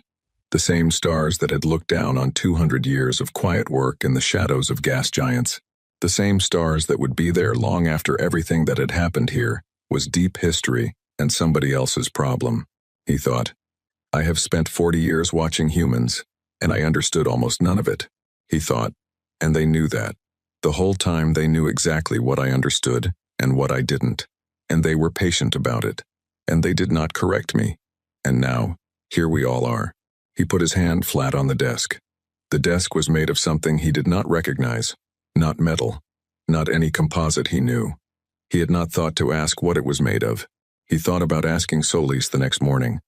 The same stars that had looked down on 200 years of quiet work in the shadows of gas giants. The same stars that would be there long after everything that had happened here was deep history and somebody else's problem. He thought, I have spent 40 years watching humans, and I understood almost none of it. He thought, and they knew that. The whole time they knew exactly what I understood and what I didn't, and they were patient about it, and they did not correct me. And now, here we all are. He put his hand flat on the desk. The desk was made of something he did not recognize, not metal, not any composite he knew. He had not thought to ask what it was made of. He thought about asking Solis the next morning.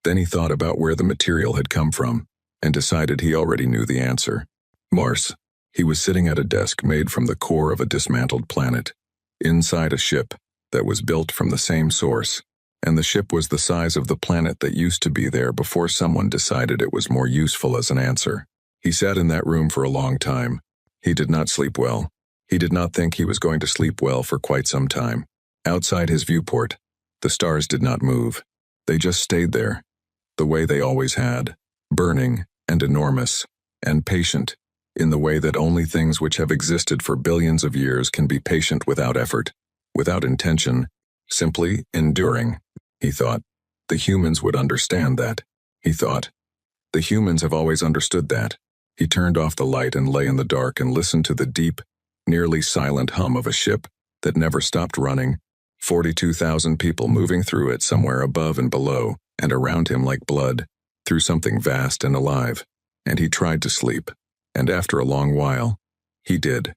Then he thought about where the material had come from, and decided he already knew the answer. Mars. He was sitting at a desk made from the core of a dismantled planet, inside a ship that was built from the same source, and the ship was the size of the planet that used to be there before someone decided it was more useful as an answer. He sat in that room for a long time. He did not sleep well. He did not think he was going to sleep well for quite some time. Outside his viewport, the stars did not move. They just stayed there, the way they always had, burning and enormous and patient, in the way that only things which have existed for billions of years can be patient without effort, without intention, simply enduring. He thought, the humans would understand that. He thought, the humans have always understood that. He turned off the light and lay in the dark and listened to the deep, nearly silent hum of a ship that never stopped running, 42,000 people moving through it somewhere above and below, and around him like blood, through something vast and alive. And he tried to sleep. And after a long while, he did.